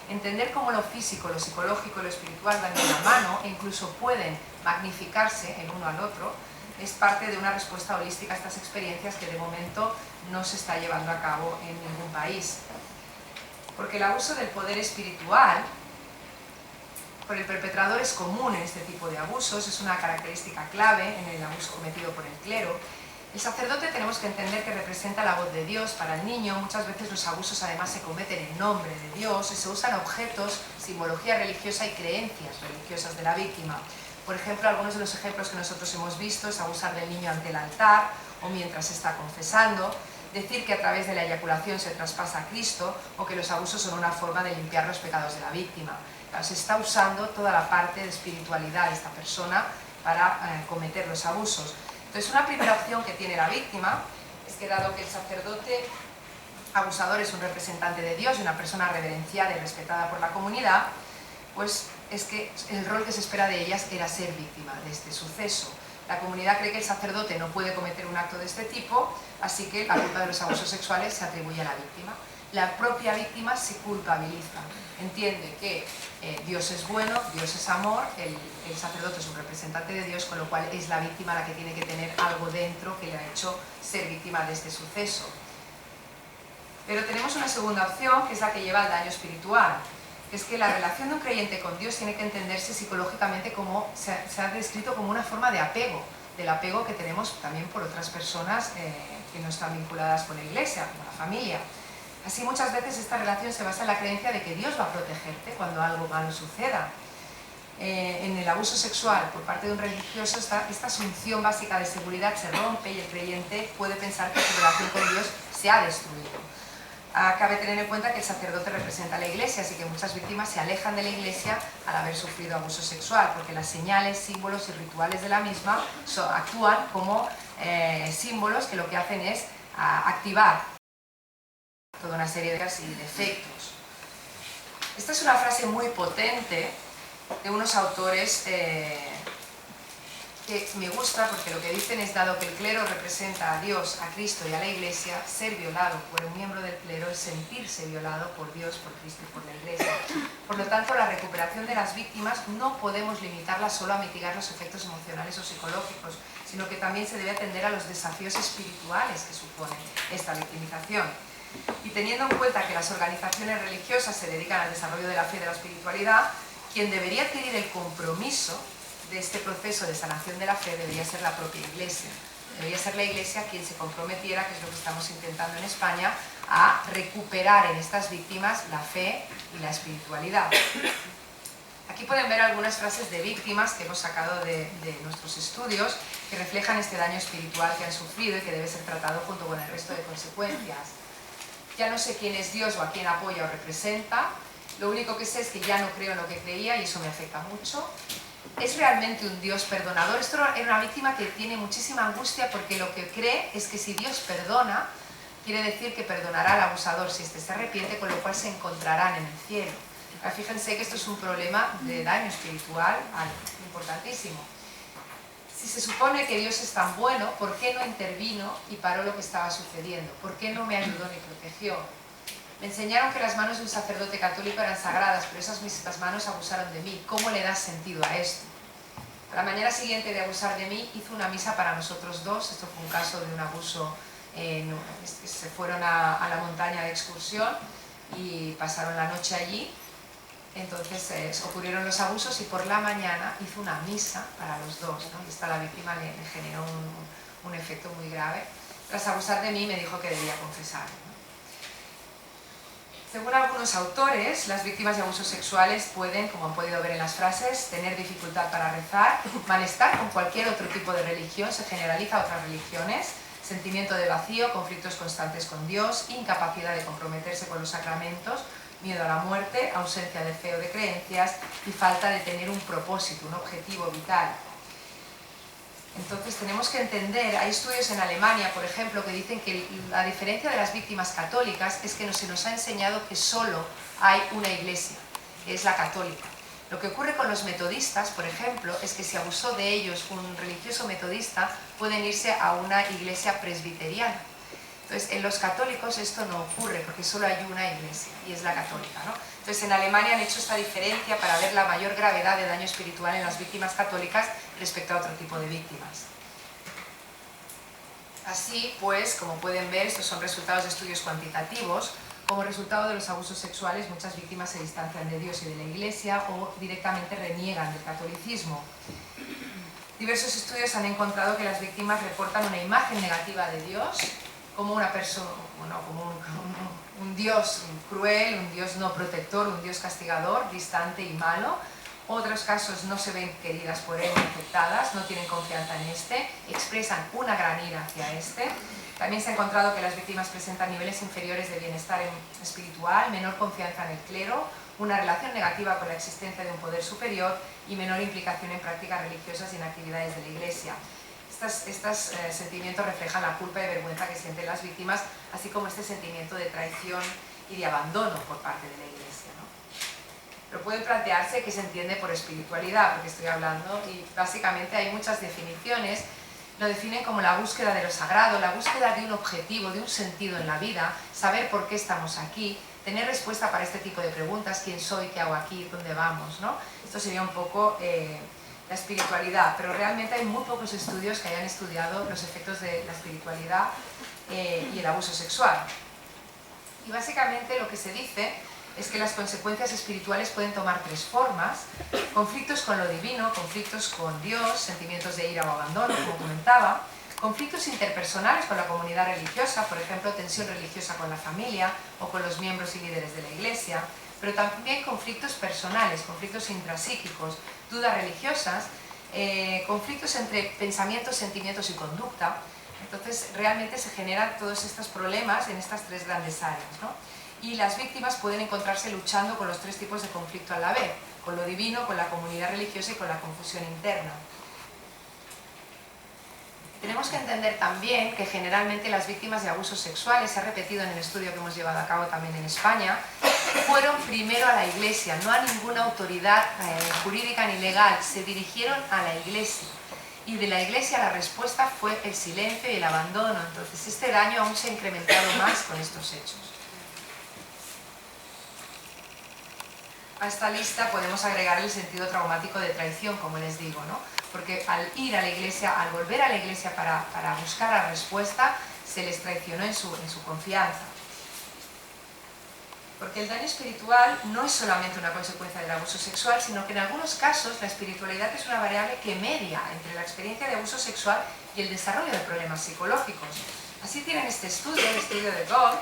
Entender cómo lo físico, lo psicológico y lo espiritual van de la mano e incluso pueden magnificarse el uno al otro, es parte de una respuesta holística a estas experiencias que de momento no se está llevando a cabo en ningún país. Porque el abuso del poder espiritual por el perpetrador es común en este tipo de abusos, es una característica clave en el abuso cometido por el clero. El sacerdote tenemos que entender que representa la voz de Dios para el niño. Muchas veces los abusos además se cometen en nombre de Dios y se usan objetos, simbología religiosa y creencias religiosas de la víctima. Por ejemplo, algunos de los ejemplos que nosotros hemos visto es abusar del niño ante el altar o mientras está confesando, decir que a través de la eyaculación se traspasa a Cristo o que los abusos son una forma de limpiar los pecados de la víctima. Se está usando toda la parte de espiritualidad de esta persona para cometer los abusos. Entonces, una primera opción que tiene la víctima es que, dado que el sacerdote abusador es un representante de Dios y una persona reverenciada y respetada por la comunidad, pues es que el rol que se espera de ellas era ser víctima de este suceso. La comunidad cree que el sacerdote no puede cometer un acto de este tipo, así que la culpa de los abusos sexuales se atribuye a la víctima. La propia víctima se culpabiliza, entiende que Dios es bueno, Dios es amor, el sacerdote es un representante de Dios, con lo cual es la víctima la que tiene que tener algo dentro que le ha hecho ser víctima de este suceso. Pero tenemos una segunda opción, que es la que lleva al daño espiritual, que es que la relación de un creyente con Dios tiene que entenderse psicológicamente como se ha descrito como una forma de apego, del apego que tenemos también por otras personas que no están vinculadas con la iglesia, como la familia. Así, muchas veces esta relación se basa en la creencia de que Dios va a protegerte cuando algo malo suceda. En el abuso sexual por parte de un religioso, esta asunción básica de seguridad se rompe y el creyente puede pensar que su relación con Dios se ha destruido. Cabe tener en cuenta que el sacerdote representa a la iglesia, así que muchas víctimas se alejan de la iglesia al haber sufrido abuso sexual, porque las señales, símbolos y rituales de la misma actúan como símbolos que lo que hacen es activar toda una serie de defectos. Esta es una frase muy potente de unos autores que me gusta, porque lo que dicen es: dado que el clero representa a Dios, a Cristo y a la Iglesia, ser violado por un miembro del clero es sentirse violado por Dios, por Cristo y por la Iglesia. Por lo tanto, la recuperación de las víctimas no podemos limitarla solo a mitigar los efectos emocionales o psicológicos, sino que también se debe atender a los desafíos espirituales que supone esta victimización. Y teniendo en cuenta que las organizaciones religiosas se dedican al desarrollo de la fe y de la espiritualidad, quien debería adquirir el compromiso de este proceso de sanación de la fe debería ser la propia Iglesia. Debería ser la Iglesia quien se comprometiera, que es lo que estamos intentando en España, a recuperar en estas víctimas la fe y la espiritualidad. Aquí pueden ver algunas frases de víctimas que hemos sacado de nuestros estudios que reflejan este daño espiritual que han sufrido y que debe ser tratado junto con el resto de consecuencias. Ya no sé quién es Dios o a quién apoya o representa, lo único que sé es que ya no creo en lo que creía y eso me afecta mucho. ¿Es realmente un Dios perdonador? Esto era una víctima que tiene muchísima angustia porque lo que cree es que si Dios perdona, quiere decir que perdonará al abusador si éste se arrepiente, con lo cual se encontrarán en el cielo. Fíjense que esto es un problema de daño espiritual importantísimo. Si se supone que Dios es tan bueno, ¿por qué no intervino y paró lo que estaba sucediendo? ¿Por qué no me ayudó ni protegió? Me enseñaron que las manos de un sacerdote católico eran sagradas, pero esas mismas manos abusaron de mí. ¿Cómo le das sentido a esto? A la mañana siguiente de abusar de mí, hizo una misa para nosotros dos. Esto fue un caso de un abuso. Se fueron a la montaña de excursión y pasaron la noche allí. Entonces ocurrieron los abusos y por la mañana hizo una misa para los dos, ¿no? Y esta la víctima le generó un efecto muy grave. Tras abusar de mí me dijo que debía confesar. Según algunos autores, las víctimas de abusos sexuales pueden, como han podido ver en las frases, tener dificultad para rezar, malestar con cualquier otro tipo de religión, se generaliza a otras religiones, sentimiento de vacío, conflictos constantes con Dios, incapacidad de comprometerse con los sacramentos, miedo a la muerte, ausencia de fe o de creencias y falta de tener un propósito, un objetivo vital. Entonces tenemos que entender, hay estudios en Alemania, por ejemplo, que dicen que la diferencia de las víctimas católicas es que se nos ha enseñado que solo hay una iglesia, que es la católica. Lo que ocurre con los metodistas, por ejemplo, es que si abusó de ellos un religioso metodista, pueden irse a una iglesia presbiteriana. Entonces, en los católicos esto no ocurre, porque solo hay una iglesia, y es la católica, ¿no? Entonces, en Alemania han hecho esta diferencia para ver la mayor gravedad de daño espiritual en las víctimas católicas respecto a otro tipo de víctimas. Así, pues, como pueden ver, estos son resultados de estudios cuantitativos. Como resultado de los abusos sexuales, muchas víctimas se distancian de Dios y de la Iglesia o directamente reniegan del catolicismo. Diversos estudios han encontrado que las víctimas reportan una imagen negativa de Dios como una persona, bueno, como un Dios cruel, un Dios no protector, un Dios castigador, distante y malo. Otros casos no se ven queridas por él, aceptadas, no tienen confianza en este, expresan una gran ira hacia este. También se ha encontrado que las víctimas presentan niveles inferiores de bienestar espiritual, menor confianza en el clero, una relación negativa con la existencia de un poder superior y menor implicación en prácticas religiosas y en actividades de la Iglesia. Estos sentimientos reflejan la culpa y vergüenza que sienten las víctimas, así como este sentimiento de traición y de abandono por parte de la Iglesia, ¿no? Pero puede plantearse qué se entiende por espiritualidad, porque estoy hablando, y básicamente hay muchas definiciones. Lo definen como la búsqueda de lo sagrado, la búsqueda de un objetivo, de un sentido en la vida, saber por qué estamos aquí, tener respuesta para este tipo de preguntas, quién soy, qué hago aquí, dónde vamos, ¿no? Esto sería un poco la espiritualidad, pero realmente hay muy pocos estudios que hayan estudiado los efectos de la espiritualidad y el abuso sexual. Y básicamente lo que se dice es que las consecuencias espirituales pueden tomar tres formas: conflictos con lo divino, conflictos con Dios, sentimientos de ira o abandono, como comentaba, conflictos interpersonales con la comunidad religiosa, por ejemplo, tensión religiosa con la familia o con los miembros y líderes de la Iglesia, pero también conflictos personales, conflictos intrapsíquicos, dudas religiosas, conflictos entre pensamientos, sentimientos y conducta. Entonces, realmente se generan todos estos problemas en estas tres grandes áreas, ¿no? Y las víctimas pueden encontrarse luchando con los tres tipos de conflicto a la vez, con lo divino, con la comunidad religiosa y con la confusión interna. Tenemos que entender también que generalmente las víctimas de abusos sexuales, se ha repetido en el estudio que hemos llevado a cabo también en España, fueron primero a la Iglesia, no a ninguna autoridad jurídica ni legal, se dirigieron a la Iglesia. Y de la Iglesia la respuesta fue el silencio y el abandono. Entonces este daño aún se ha incrementado más con estos hechos. A esta lista podemos agregar el sentido traumático de traición, como les digo, ¿no? Porque al ir a la Iglesia, al volver a la Iglesia para buscar la respuesta, se les traicionó en su confianza. Porque el daño espiritual no es solamente una consecuencia del abuso sexual, sino que en algunos casos la espiritualidad es una variable que media entre la experiencia de abuso sexual y el desarrollo de problemas psicológicos. Así tienen este estudio, el estudio de Gold,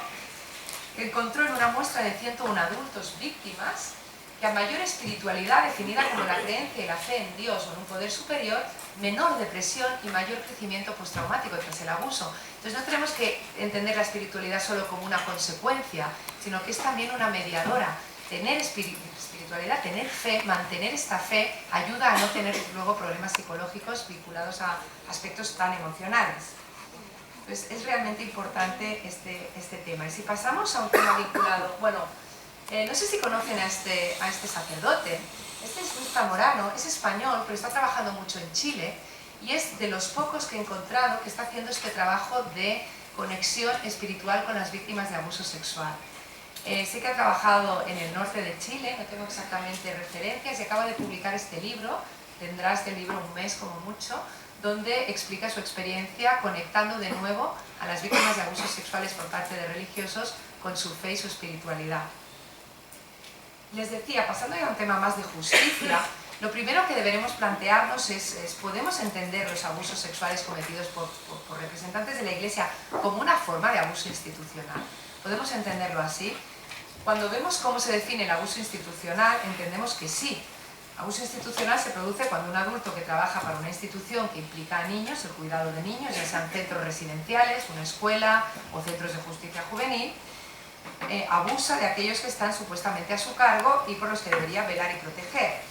que encontró en una muestra de 101 adultos víctimas que a mayor espiritualidad, definida como la creencia y la fe en Dios o en un poder superior, menor depresión y mayor crecimiento postraumático tras el abuso. Entonces no tenemos que entender la espiritualidad solo como una consecuencia, sino que es también una mediadora. Tener espiritualidad, tener fe, mantener esta fe, ayuda a no tener luego problemas psicológicos vinculados a aspectos tan emocionales. Entonces es realmente importante este tema. Y si pasamos a un tema vinculado, bueno, no sé si conocen a este sacerdote. Este es Luis Zamorano, es español, pero está trabajando mucho en Chile y es de los pocos que he encontrado que está haciendo este trabajo de conexión espiritual con las víctimas de abuso sexual. Sé que ha trabajado en el norte de Chile, no tengo exactamente referencias, y acaba de publicar este libro, tendrá este libro un mes como mucho, donde explica su experiencia conectando de nuevo a las víctimas de abusos sexuales por parte de religiosos con su fe y su espiritualidad. Les decía, pasando ya a un tema más de justicia, lo primero que deberemos plantearnos es ¿podemos entender los abusos sexuales cometidos por representantes representantes de la Iglesia como una forma de abuso institucional. ¿Podemos entenderlo así? Cuando vemos cómo se define el abuso institucional, entendemos que sí. Abuso institucional se produce cuando un adulto que trabaja para una institución que implica a niños, el cuidado de niños, ya sean centros residenciales, una escuela o centros de justicia juvenil, abusa de aquellos que están supuestamente a su cargo y por los que debería velar y proteger.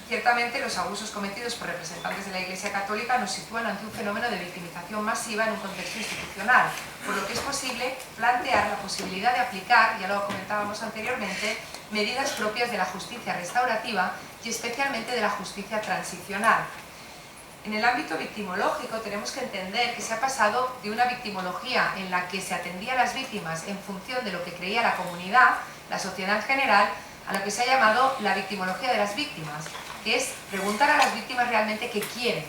Ciertamente, los abusos cometidos por representantes de la Iglesia Católica nos sitúan ante un fenómeno de victimización masiva en un contexto institucional, por lo que es posible plantear la posibilidad de aplicar, ya lo comentábamos anteriormente, medidas propias de la justicia restaurativa y especialmente de la justicia transicional. En el ámbito victimológico tenemos que entender que se ha pasado de una victimología en la que se atendía a las víctimas en función de lo que creía la comunidad, la sociedad en general, a lo que se ha llamado la victimología de las víctimas, que es preguntar a las víctimas realmente qué quieren,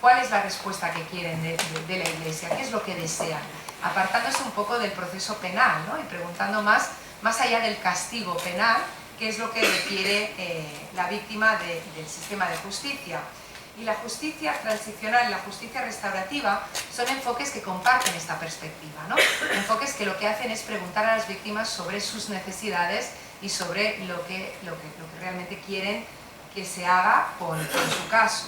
cuál es la respuesta que quieren de la Iglesia, qué es lo que desean, apartándose un poco del proceso penal, ¿no? Y preguntando más allá del castigo penal, qué es lo que requiere la víctima del sistema de justicia. Y la justicia transicional y la justicia restaurativa son enfoques que comparten esta perspectiva, ¿no? Enfoques que lo que hacen es preguntar a las víctimas sobre sus necesidades y sobre lo que realmente quieren que se haga con su caso.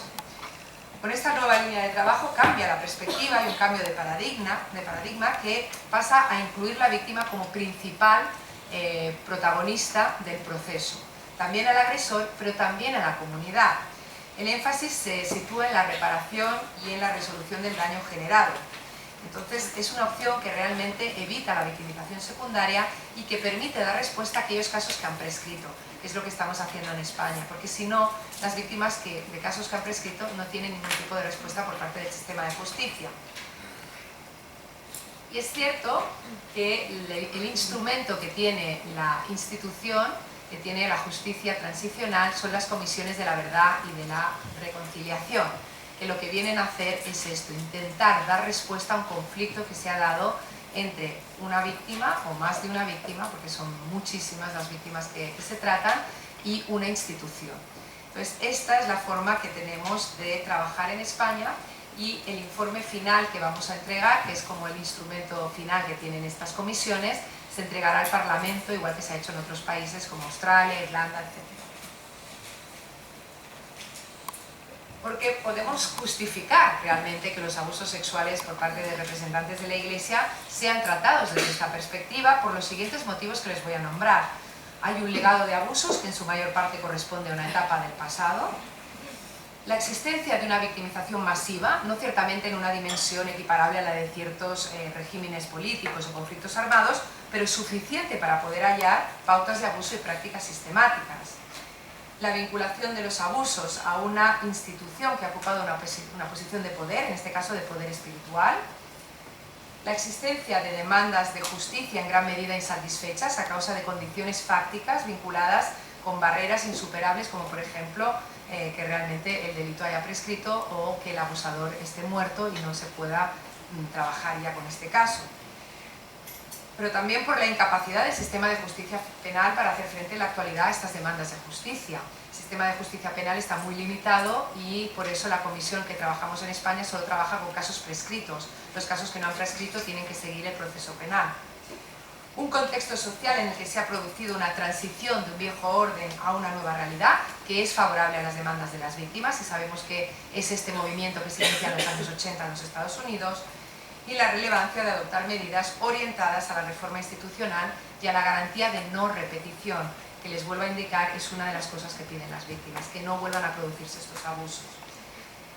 Con esta nueva línea de trabajo cambia la perspectiva, hay un cambio de paradigma que pasa a incluir la víctima como principal protagonista del proceso. También al agresor, pero también a la comunidad. El énfasis se sitúa en la reparación y en la resolución del daño generado. Entonces, es una opción que realmente evita la victimización secundaria y que permite dar respuesta a aquellos casos que han prescrito, que es lo que estamos haciendo en España, porque si no, las víctimas de casos que han prescrito no tienen ningún tipo de respuesta por parte del sistema de justicia. Y es cierto que el instrumento que tiene la institución, que tiene la justicia transicional, son las comisiones de la verdad y de la reconciliación, que lo que vienen a hacer es esto, intentar dar respuesta a un conflicto que se ha dado entre una víctima o más de una víctima, porque son muchísimas las víctimas que se tratan, y una institución. Entonces, esta es la forma que tenemos de trabajar en España, y el informe final que vamos a entregar, que es como el instrumento final que tienen estas comisiones, se entregará al Parlamento, igual que se ha hecho en otros países como Australia, Irlanda, etc. Porque podemos justificar realmente que los abusos sexuales por parte de representantes de la Iglesia sean tratados desde esta perspectiva por los siguientes motivos que les voy a nombrar. Hay un legado de abusos que en su mayor parte corresponde a una etapa del pasado. La existencia de una victimización masiva, no ciertamente en una dimensión equiparable a la de ciertos regímenes políticos o conflictos armados, pero suficiente para poder hallar pautas de abuso y prácticas sistemáticas. La vinculación de los abusos a una institución que ha ocupado una posición de poder, en este caso de poder espiritual. La existencia de demandas de justicia en gran medida insatisfechas a causa de condiciones fácticas vinculadas con barreras insuperables, como por ejemplo que realmente el delito haya prescrito o que el abusador esté muerto y no se pueda trabajar ya con este caso. Pero también por la incapacidad del sistema de justicia penal para hacer frente en la actualidad a estas demandas de justicia. El sistema de justicia penal está muy limitado y por eso la comisión que trabajamos en España solo trabaja con casos prescritos. Los casos que no han prescrito tienen que seguir el proceso penal. Un contexto social en el que se ha producido una transición de un viejo orden a una nueva realidad que es favorable a las demandas de las víctimas, y sabemos que es este movimiento que se inicia en los años 80 en los Estados Unidos, y la relevancia de adoptar medidas orientadas a la reforma institucional y a la garantía de no repetición, que les vuelvo a indicar es una de las cosas que piden las víctimas, que no vuelvan a producirse estos abusos.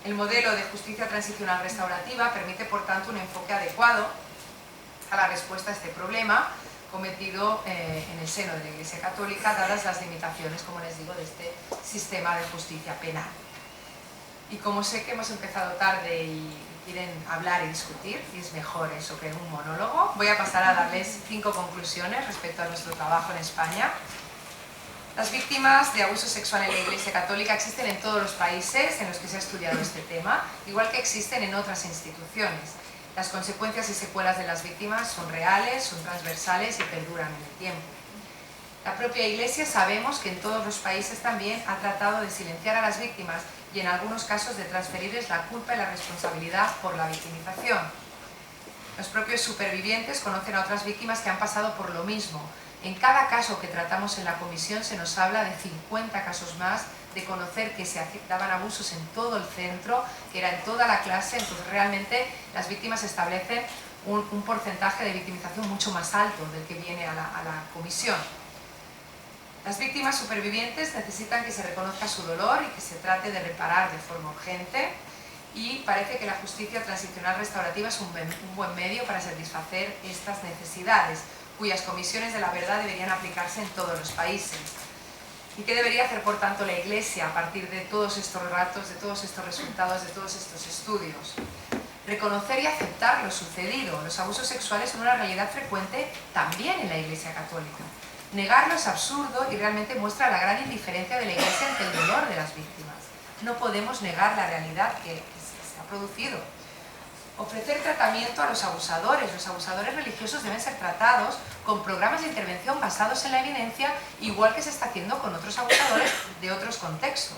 El modelo de justicia transicional restaurativa permite, por tanto, un enfoque adecuado a la respuesta a este problema cometido en el seno de la Iglesia Católica, dadas las limitaciones, como les digo, de este sistema de justicia penal. Y como sé que hemos empezado tarde y quieren hablar y discutir, y es mejor eso que un monólogo, voy a pasar a darles 5 conclusiones respecto a nuestro trabajo en España. Las víctimas de abuso sexual en la Iglesia Católica existen en todos los países en los que se ha estudiado este tema, igual que existen en otras instituciones. Las consecuencias y secuelas de las víctimas son reales, son transversales y perduran en el tiempo. La propia Iglesia sabemos que en todos los países también ha tratado de silenciar a las víctimas y en algunos casos de transferirles la culpa y la responsabilidad por la victimización. Los propios supervivientes conocen a otras víctimas que han pasado por lo mismo. En cada caso que tratamos en la comisión se nos habla de 50 casos más, de conocer que se daban abusos en todo el centro, que era en toda la clase. Entonces realmente las víctimas establecen un porcentaje de victimización mucho más alto del que viene a la comisión. Las víctimas supervivientes necesitan que se reconozca su dolor y que se trate de reparar de forma urgente, y parece que la justicia transicional restaurativa es un buen medio para satisfacer estas necesidades, cuyas comisiones de la verdad deberían aplicarse en todos los países. ¿Y qué debería hacer, por tanto, la Iglesia a partir de todos estos relatos, de todos estos resultados, de todos estos estudios? Reconocer y aceptar lo sucedido. Los abusos sexuales son una realidad frecuente también en la Iglesia católica. Negarlo es absurdo y realmente muestra la gran indiferencia de la Iglesia ante el dolor de las víctimas. No podemos negar la realidad que se ha producido. Ofrecer tratamiento a los abusadores. Los abusadores religiosos deben ser tratados con programas de intervención basados en la evidencia, igual que se está haciendo con otros abusadores de otros contextos.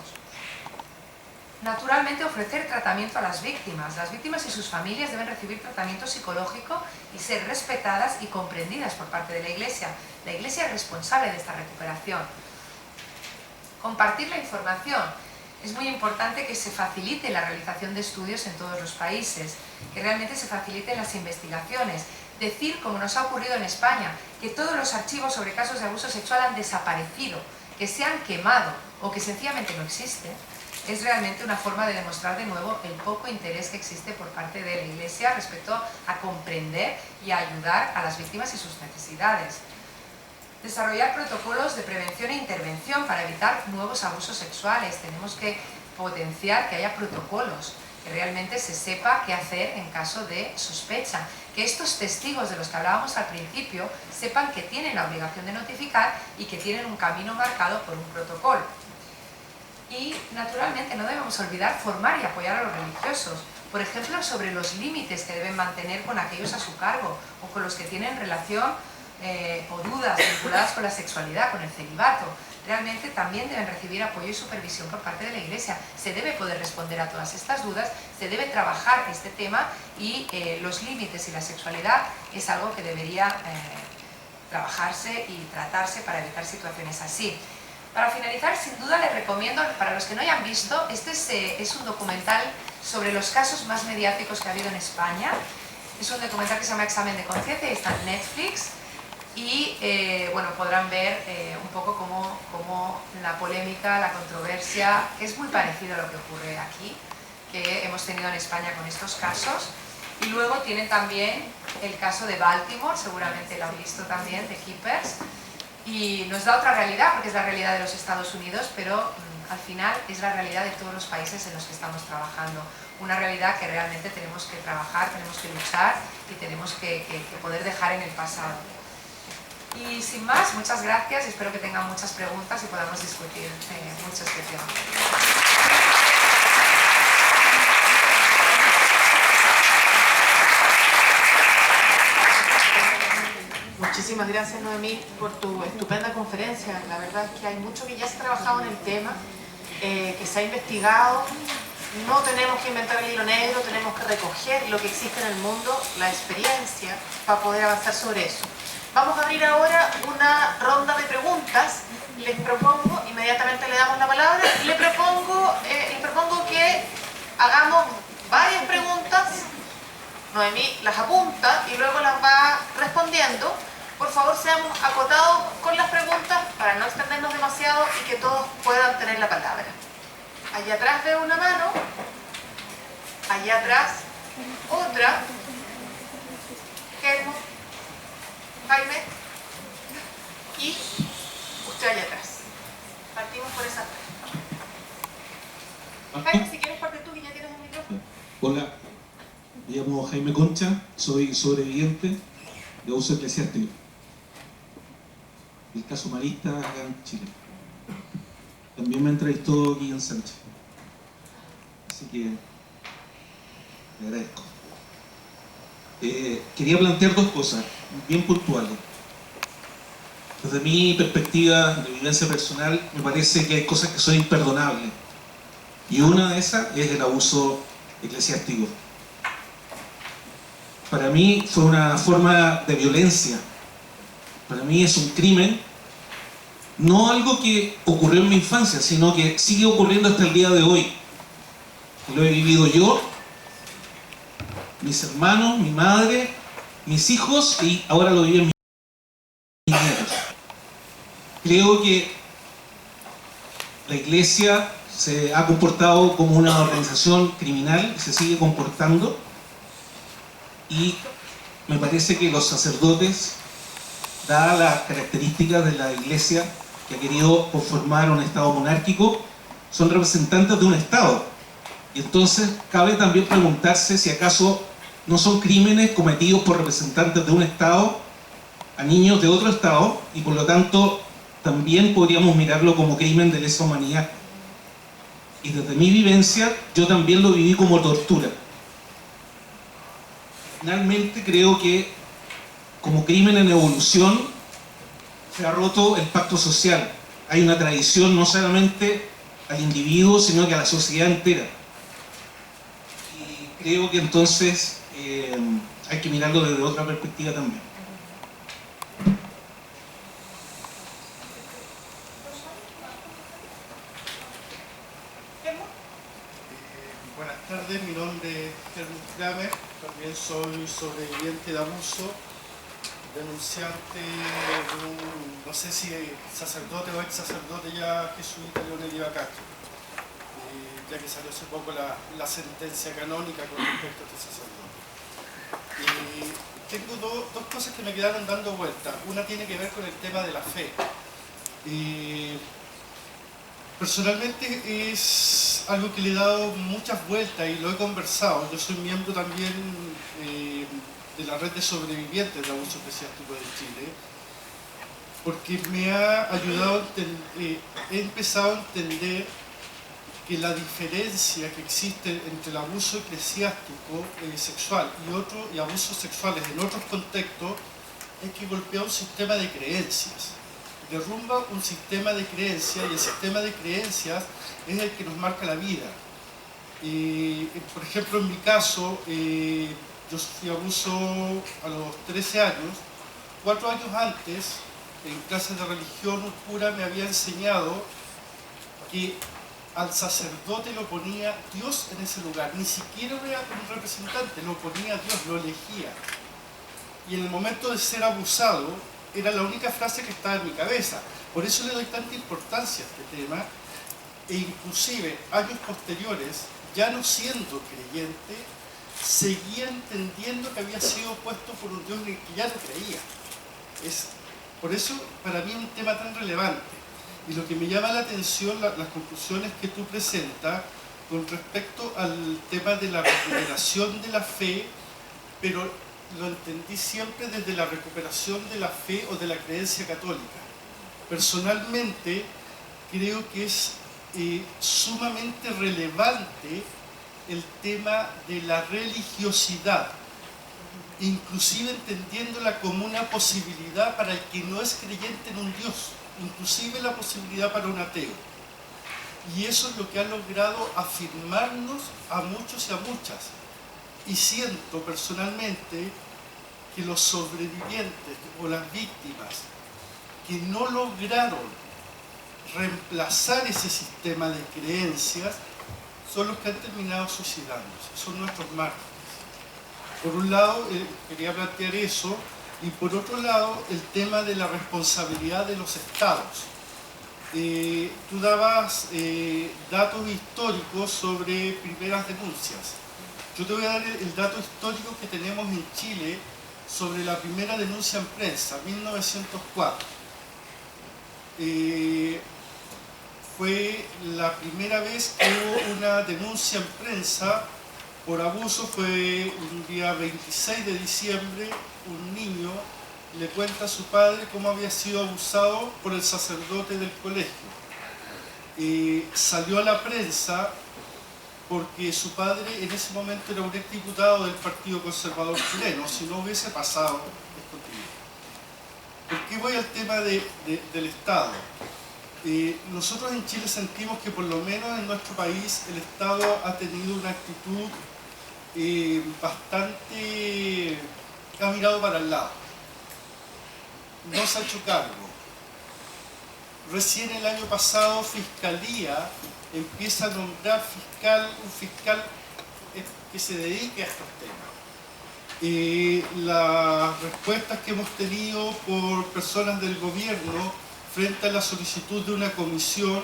Naturalmente, ofrecer tratamiento a las víctimas. Las víctimas y sus familias deben recibir tratamiento psicológico y ser respetadas y comprendidas por parte de la Iglesia. La Iglesia es responsable de esta recuperación. Compartir la información. Es muy importante que se facilite la realización de estudios en todos los países, que realmente se faciliten las investigaciones. Decir, como nos ha ocurrido en España, que todos los archivos sobre casos de abuso sexual han desaparecido, que se han quemado o que sencillamente no existen, es realmente una forma de demostrar de nuevo el poco interés que existe por parte de la Iglesia respecto a comprender y a ayudar a las víctimas y sus necesidades. Desarrollar protocolos de prevención e intervención para evitar nuevos abusos sexuales. Tenemos que potenciar que haya protocolos, que realmente se sepa qué hacer en caso de sospecha. Que estos testigos de los que hablábamos al principio sepan que tienen la obligación de notificar y que tienen un camino marcado por un protocolo. Y, naturalmente, no debemos olvidar formar y apoyar a los religiosos, por ejemplo, sobre los límites que deben mantener con aquellos a su cargo o con los que tienen relación o dudas vinculadas con la sexualidad, con el celibato. Realmente también deben recibir apoyo y supervisión por parte de la Iglesia. Se debe poder responder a todas estas dudas, se debe trabajar este tema y los límites y la sexualidad es algo que debería trabajarse y tratarse para evitar situaciones así. Para finalizar, sin duda les recomiendo, para los que no hayan visto, este es un documental sobre los casos más mediáticos que ha habido en España. Es un documental que se llama Examen de Conciencia y está en Netflix. Y bueno, podrán ver un poco cómo la polémica, la controversia, que es muy parecido a lo que ocurre aquí, que hemos tenido en España con estos casos. Y luego tienen también el caso de Baltimore, seguramente lo han visto también, de Keepers. Y nos da otra realidad, porque es la realidad de los Estados Unidos, pero al final es la realidad de todos los países en los que estamos trabajando. Una realidad que realmente tenemos que trabajar, tenemos que luchar y tenemos que poder dejar en el pasado. Y sin más, muchas gracias y espero que tengan muchas preguntas y podamos discutir mucho este tema. Muchísimas gracias, Noemí, por tu estupenda conferencia. La verdad es que hay mucho que ya se ha trabajado en el tema, que se ha investigado. No tenemos que inventar el hilo negro, tenemos que recoger lo que existe en el mundo, la experiencia, para poder avanzar sobre eso. Vamos a abrir ahora una ronda de preguntas. Les propongo, inmediatamente le damos la palabra, les propongo que hagamos varias preguntas. Noemí las apunta y luego las va respondiendo. Por favor, seamos acotados con las preguntas para no extendernos demasiado y que todos puedan tener la palabra. Allá atrás veo una mano, allá atrás otra. Helmut, Jaime y usted allá atrás. Partimos por esa parte. Jaime, si quieres parte tú, que ya tienes el micrófono. Hola, me llamo Jaime Concha, soy sobreviviente de abuso eclesiástico. El caso Marista acá en Chile. También me entrevistó Guillén Sánchez. Así que le agradezco. Quería plantear dos cosas bien puntuales. Desde mi perspectiva de vivencia personal, me parece que hay cosas que son imperdonables. Y una de esas es el abuso eclesiástico. para mí fue una forma de violencia. Para mí es un crimen, no algo que ocurrió en mi infancia, sino que sigue ocurriendo hasta el día de hoy. Lo he vivido yo, mis hermanos, mi madre, mis hijos, y ahora lo viven mis nietos. Creo que la Iglesia se ha comportado como una organización criminal y se sigue comportando, y me parece que los sacerdotes, dadas las características de la Iglesia que ha querido conformar un Estado monárquico, son representantes de un Estado. Y entonces cabe también preguntarse si acaso no son crímenes cometidos por representantes de un Estado a niños de otro Estado, y por lo tanto también podríamos mirarlo como crimen de lesa humanidad. Y desde mi vivencia, yo también lo viví como tortura. Finalmente creo que como crimen en evolución se ha roto el pacto social. Hay una traición no solamente al individuo, sino que a la sociedad entera. Y creo que entonces hay que mirarlo desde otra perspectiva también. Buenas tardes, mi nombre es Helmut Kramer, también soy sobreviviente de abuso, denunciante de un, no sé si sacerdote o ex sacerdote ya jesuita, Leonel Castro, ya que salió hace poco la sentencia canónica con respecto a este sacerdote. Tengo dos cosas que me quedaron dando vuelta. Una tiene que ver con el tema de la fe. Personalmente es algo que le he dado muchas vueltas y lo he conversado. Yo soy miembro también de la red de sobrevivientes de abuso eclesiástico de Chile, porque me ha ayudado he empezado a entender que la diferencia que existe entre el abuso eclesiástico sexual y abusos sexuales en otros contextos es que golpea un sistema de creencias. Derrumba un sistema de creencias, y el sistema de creencias es el que nos marca la vida. Por ejemplo, en mi caso, yo sufrí abuso a los 13 años. 4 años antes, en clases de religión, un cura me había enseñado que al sacerdote lo ponía Dios en ese lugar. Ni siquiera era un representante, lo ponía Dios, lo elegía. Y en el momento de ser abusado, era la única frase que estaba en mi cabeza. Por eso le doy tanta importancia a este tema, e inclusive años posteriores, ya no siendo creyente, seguía entendiendo que había sido puesto por un Dios que ya no creía. Por eso para mí es un tema tan relevante. Y lo que me llama la atención, las conclusiones que tú presentas con respecto al tema de la recuperación de la fe, pero lo entendí siempre desde la recuperación de la fe o de la creencia católica. Personalmente creo que es sumamente relevante el tema de la religiosidad, inclusive entendiéndola como una posibilidad para el que no es creyente en un Dios, inclusive la posibilidad para un ateo. Y eso es lo que ha logrado afirmarnos a muchos y a muchas. Y siento personalmente que los sobrevivientes o las víctimas que no lograron reemplazar ese sistema de creencias son los que han terminado suicidándose, son nuestros mártires. Por un lado, quería plantear eso, y por otro lado, el tema de la responsabilidad de los estados. Tú dabas datos históricos sobre primeras denuncias. Yo te voy a dar el dato histórico que tenemos en Chile sobre la primera denuncia en prensa, 1904. Fue la primera vez que hubo una denuncia en prensa por abuso. Fue un día 26 de diciembre, un niño le cuenta a su padre cómo había sido abusado por el sacerdote del colegio. Salió a la prensa porque su padre en ese momento era un exdiputado del Partido Conservador Chileno, si no hubiese pasado esto. ¿Por qué voy al tema del Estado? Nosotros en Chile sentimos que por lo menos en nuestro país el Estado ha tenido una actitud bastante ha mirado para el lado. No se ha hecho cargo. Recién el año pasado Fiscalía empieza a nombrar un fiscal que se dedique a estos temas. Las respuestas que hemos tenido por personas del gobierno frente a la solicitud de una comisión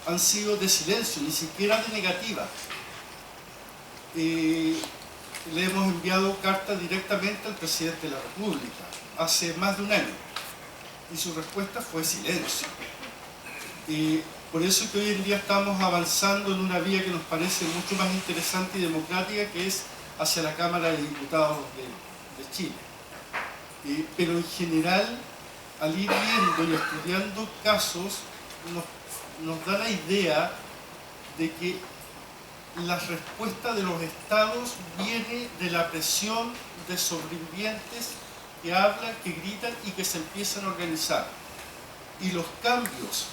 han sido de silencio, ni siquiera de negativa. Le hemos enviado cartas directamente al presidente de la República hace más de un año y su respuesta fue silencio. Por eso que hoy en día estamos avanzando en una vía que nos parece mucho más interesante y democrática, que es hacia la Cámara de Diputados de Chile. Pero en general, al ir viendo y estudiando casos, nos da la idea de que la respuesta de los estados viene de la presión de sobrevivientes que hablan, que gritan y que se empiezan a organizar. Y los cambios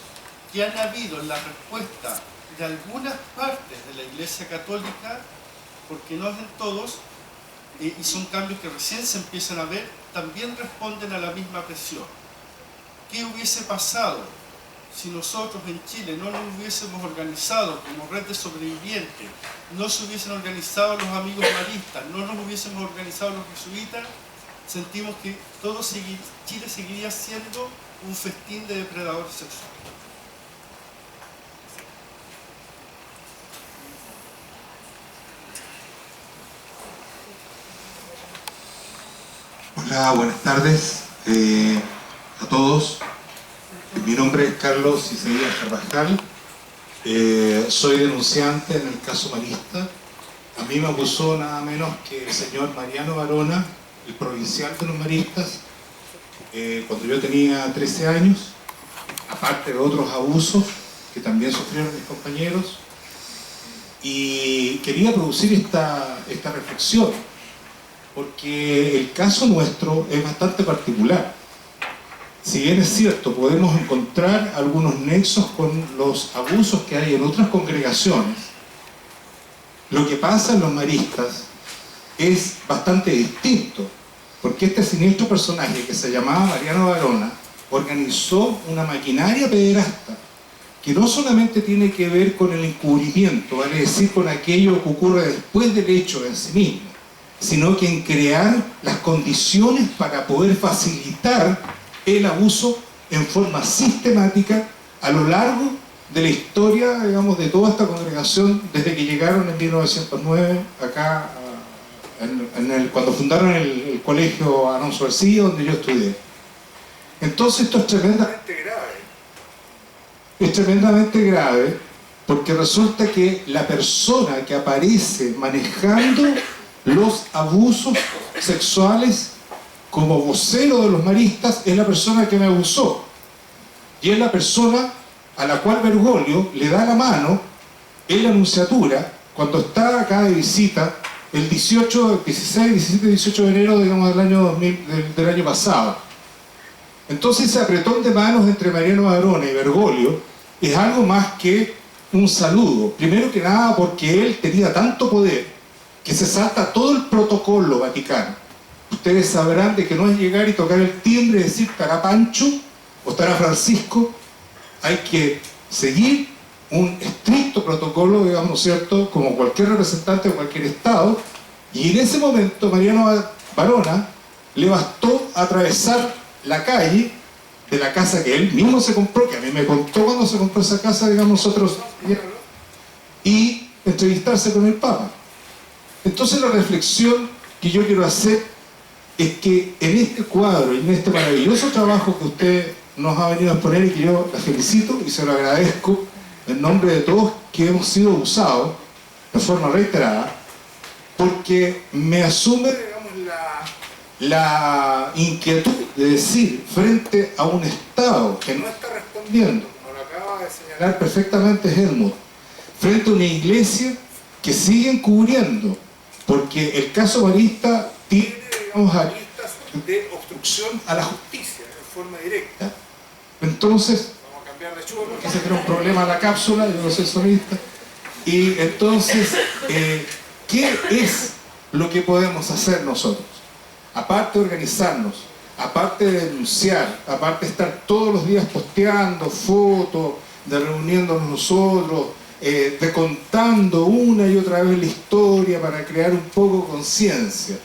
que han habido en la respuesta de algunas partes de la Iglesia Católica, porque no es en todos, y son cambios que recién se empiezan a ver, también responden a la misma presión. ¿Qué hubiese pasado si nosotros en Chile no nos hubiésemos organizado como red de sobrevivientes, no se hubiesen organizado los amigos maristas, no nos hubiésemos organizado los jesuitas? Sentimos que Chile seguiría siendo un festín de depredadores sexuales. Hola, buenas tardes a todos. Mi nombre es Carlos Isaías Carvajal. Soy denunciante en el caso Marista. A mí me acusó nada menos que el señor Mariano Barona, el provincial de los maristas, cuando yo tenía 13 años, aparte de otros abusos que también sufrieron mis compañeros. Y quería producir esta reflexión, porque el caso nuestro es bastante particular. Si bien es cierto, podemos encontrar algunos nexos con los abusos que hay en otras congregaciones, lo que pasa en los maristas es bastante distinto, porque este siniestro personaje que se llamaba Mariano Barona organizó una maquinaria pederasta que no solamente tiene que ver con el encubrimiento, vale decir, con aquello que ocurre después del hecho en sí mismo, sino que en crear las condiciones para poder facilitar el abuso en forma sistemática a lo largo de la historia, digamos, de toda esta congregación, desde que llegaron en 1909 acá, cuando fundaron el colegio Alonso García, donde yo estudié. Entonces esto es tremendamente grave. Es tremendamente grave porque resulta que la persona que aparece manejando los abusos sexuales como vocero de los maristas es la persona que me abusó. Y es la persona a la cual Bergoglio le da la mano en la nunciatura cuando está acá de visita el 16, 17, 18 de enero, digamos, del año pasado. Entonces ese apretón de manos entre Mariano Barona y Bergoglio es algo más que un saludo. Primero que nada porque él tenía tanto poder que se salta todo el protocolo vaticano. Ustedes sabrán de que no es llegar y tocar el timbre y decir estará Pancho o estará Francisco. Hay que seguir un estricto protocolo, digamos, ¿cierto?, como cualquier representante de cualquier estado. Y en ese momento Mariano Barona le bastó atravesar la calle de la casa que él mismo se compró, que a mí me contó cuando se compró esa casa, digamos nosotros, y entrevistarse con el Papa. Entonces la reflexión que yo quiero hacer es que en este cuadro y en este maravilloso trabajo que usted nos ha venido a exponer, y que yo la felicito y se lo agradezco en nombre de todos que hemos sido abusados de forma reiterada, porque me asume, digamos, la inquietud de decir, frente a un Estado que no está respondiendo, como lo acaba de señalar perfectamente Helmut, frente a una iglesia que sigue encubriendo, porque el caso Marista tiene, digamos, aristas de obstrucción a la justicia de forma directa. Entonces, vamos a cambiar de chulo, porque ese era un problema la cápsula, yo no soy sonista. Y entonces, ¿qué es lo que podemos hacer nosotros. Aparte de organizarnos, aparte de denunciar, aparte de estar todos los días posteando fotos, de reuniéndonos nosotros, de contando una y otra vez la historia para crear un poco conciencia.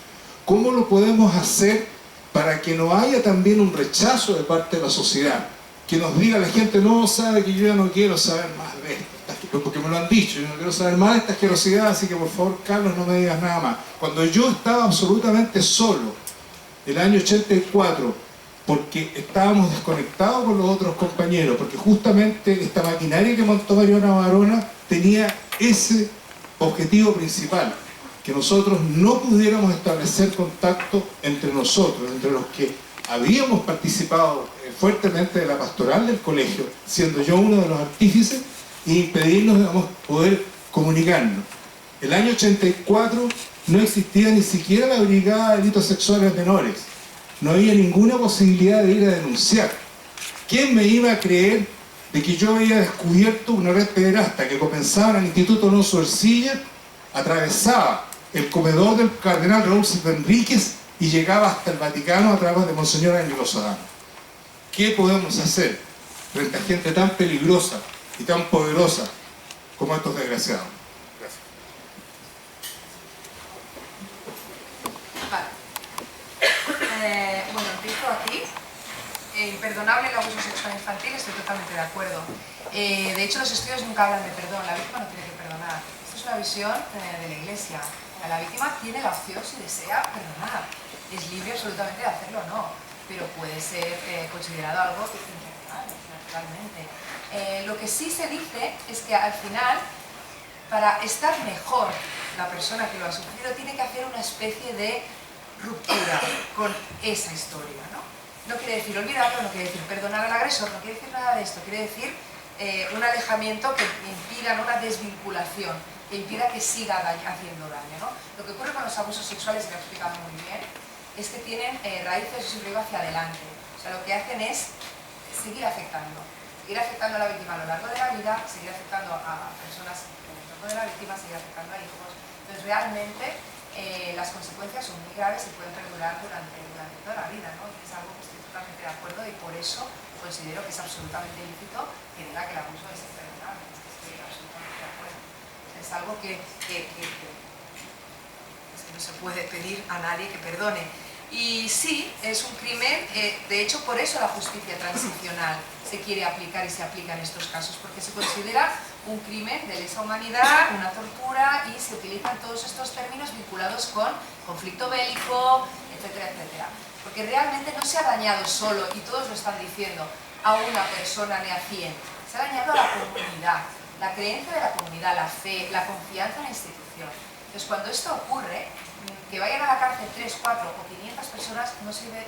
¿Cómo lo podemos hacer para que no haya también un rechazo de parte de la sociedad? Que nos diga la gente, no, sabe que yo ya no quiero saber más de esto, porque me lo han dicho, yo no quiero saber más de esta asquerosidad, así que por favor, Carlos, no me digas nada más. Cuando yo estaba absolutamente solo, el año 84, porque estábamos desconectados con los otros compañeros, porque justamente esta maquinaria que montó Mariana Barona tenía ese objetivo principal, que nosotros no pudiéramos establecer contacto entre nosotros, entre los que habíamos participado fuertemente de la pastoral del colegio, siendo yo uno de los artífices, e impedirnos, digamos, poder comunicarnos. El año 84 no existía ni siquiera la Brigada de Delitos Sexuales Menores. No había ninguna posibilidad de ir a denunciar. ¿Quién me iba a creer de que yo había descubierto una red pederasta que comenzaba en el Instituto Alonso Ercilla, atravesaba el comedor del cardenal Raúl Silva Enríquez y llegaba hasta el Vaticano a través de Monseñor Ángelo Sodano? ¿Qué podemos hacer frente a gente tan peligrosa y tan poderosa como estos desgraciados? Gracias. Vale. Bueno, empiezo aquí. Imperdonable el abuso sexual infantil, estoy totalmente de acuerdo. De hecho, los estudios nunca hablan de perdón, la víctima no tiene que perdonar. Esta es una visión de la Iglesia. La víctima tiene la opción, si desea, perdonar. Es libre absolutamente de hacerlo o no, pero puede ser considerado algo infernal, naturalmente. Lo que sí se dice es que al final, para estar mejor la persona que lo ha sufrido, tiene que hacer una especie de ruptura con esa historia, ¿no? No quiere decir olvidarlo, no quiere decir perdonar al agresor, no quiere decir nada de esto, quiere decir un alejamiento que impida, ¿no?, una desvinculación, que impida que siga haciendo daño, ¿no? Lo que ocurre con los abusos sexuales, y lo he explicado muy bien, es que tienen raíces, yo siempre digo, hacia adelante. O sea, lo que hacen es seguir afectando a la víctima a lo largo de la vida, seguir afectando a personas en el entorno de la víctima, seguir afectando a hijos. Entonces, realmente, las consecuencias son muy graves y pueden perdurar durante toda la vida, ¿no? Es algo que estoy totalmente de acuerdo y por eso considero que es absolutamente ilícito que diga que el abuso es imperdonable. Estoy absolutamente de acuerdo. Es algo que no se puede pedir a nadie que perdone. Y sí, es un crimen, de hecho por eso la justicia transicional se quiere aplicar y se aplica en estos casos, porque se considera un crimen de lesa humanidad, una tortura, y se utilizan todos estos términos vinculados con conflicto bélico, etcétera, etcétera. Porque realmente no se ha dañado solo, y todos lo están diciendo, a una persona ni a 100, se ha dañado a la comunidad, la creencia de la comunidad, la fe, la confianza en la institución. Entonces cuando esto ocurre, que vayan a la cárcel 3, 4 o 500 personas no sirve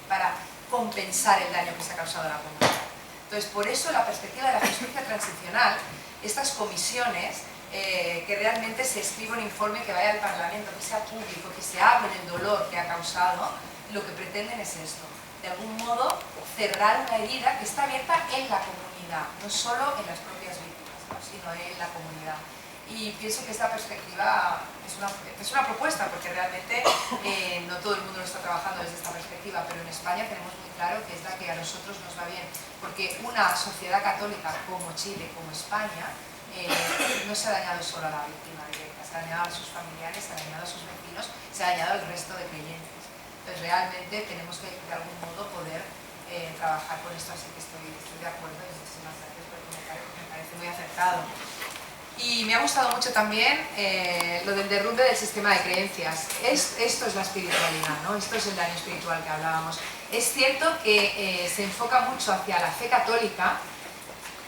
para compensar el daño que se ha causado a la comunidad. Entonces, por eso, la perspectiva de la justicia transicional, estas comisiones, que realmente se escriba un informe que vaya al Parlamento, que sea público, que se hable del dolor que ha causado, lo que pretenden es esto, de algún modo cerrar una herida que está abierta en la comunidad, no solo en las propias víctimas, ¿no?, sino en la comunidad. Y pienso que esta perspectiva es una propuesta, porque realmente no todo el mundo lo está trabajando desde esta perspectiva, pero en España tenemos muy claro que es la que a nosotros nos va bien, porque una sociedad católica como Chile, como España, no se ha dañado solo a la víctima directa, se ha dañado a sus familiares, se ha dañado a sus vecinos, se ha dañado al resto de creyentes. Entonces realmente tenemos que de algún modo poder trabajar con esto, así que estoy de acuerdo y muchísimas gracias por el comentario, que me parece muy acertado. Y me ha gustado mucho también lo del derrumbe del sistema de creencias. Esto es la espiritualidad, ¿no? Esto es el daño espiritual que hablábamos. Es cierto que se enfoca mucho hacia la fe católica,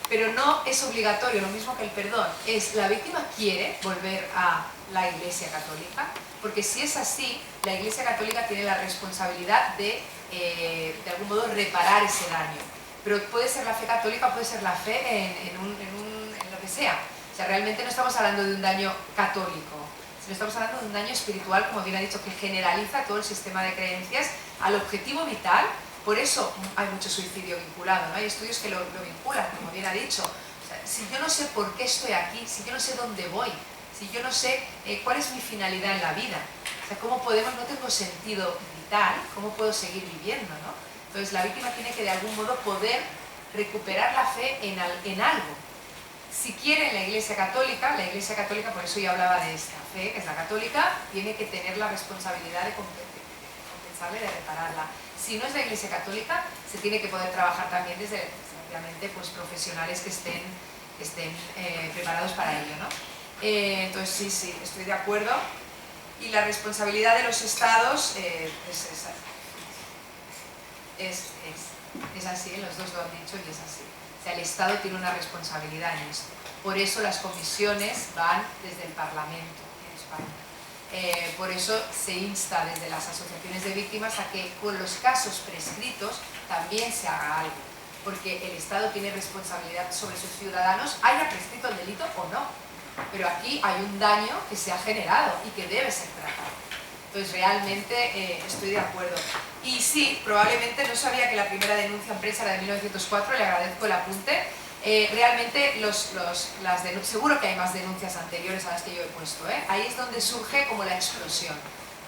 pero no es obligatorio, lo mismo que el perdón. Es la víctima quiere volver a la Iglesia Católica, porque si es así, la Iglesia Católica tiene la responsabilidad de algún modo reparar ese daño. Pero puede ser la fe católica, puede ser la fe en lo que sea. O sea, realmente no estamos hablando de un daño católico, sino estamos hablando de un daño espiritual, como bien ha dicho, que generaliza todo el sistema de creencias al objetivo vital. Por eso hay mucho suicidio vinculado, ¿no? Hay estudios que lo vinculan, como bien ha dicho. O sea, si yo no sé por qué estoy aquí, si yo no sé dónde voy, Si yo no sé cuál es mi finalidad en la vida, o sea, cómo podemos, no tengo sentido vital, cómo puedo seguir viviendo, ¿no? Entonces la víctima tiene que de algún modo poder recuperar la fe en algo. Si quiere la Iglesia Católica, por eso yo hablaba de esta fe, que es la católica, tiene que tener la responsabilidad de compensarla y de repararla. Si no es la Iglesia Católica, se tiene que poder trabajar también desde, obviamente, pues, profesionales que estén preparados para ello, ¿no? Entonces sí, estoy de acuerdo. Y la responsabilidad de los estados es así, los dos lo han dicho y es así. O sea, el Estado tiene una responsabilidad en esto. Por eso las comisiones van desde el Parlamento en España. Por eso se insta desde las asociaciones de víctimas a que con los casos prescritos también se haga algo. Porque el Estado tiene responsabilidad sobre sus ciudadanos, haya prescrito el delito o no. Pero aquí hay un daño que se ha generado y que debe ser tratado. Entonces realmente estoy de acuerdo. Y sí, probablemente no sabía que la primera denuncia en prensa era de 1904, le agradezco el apunte. Realmente seguro que hay más denuncias anteriores a las que yo he puesto, ¿eh? Ahí es donde surge como la explosión,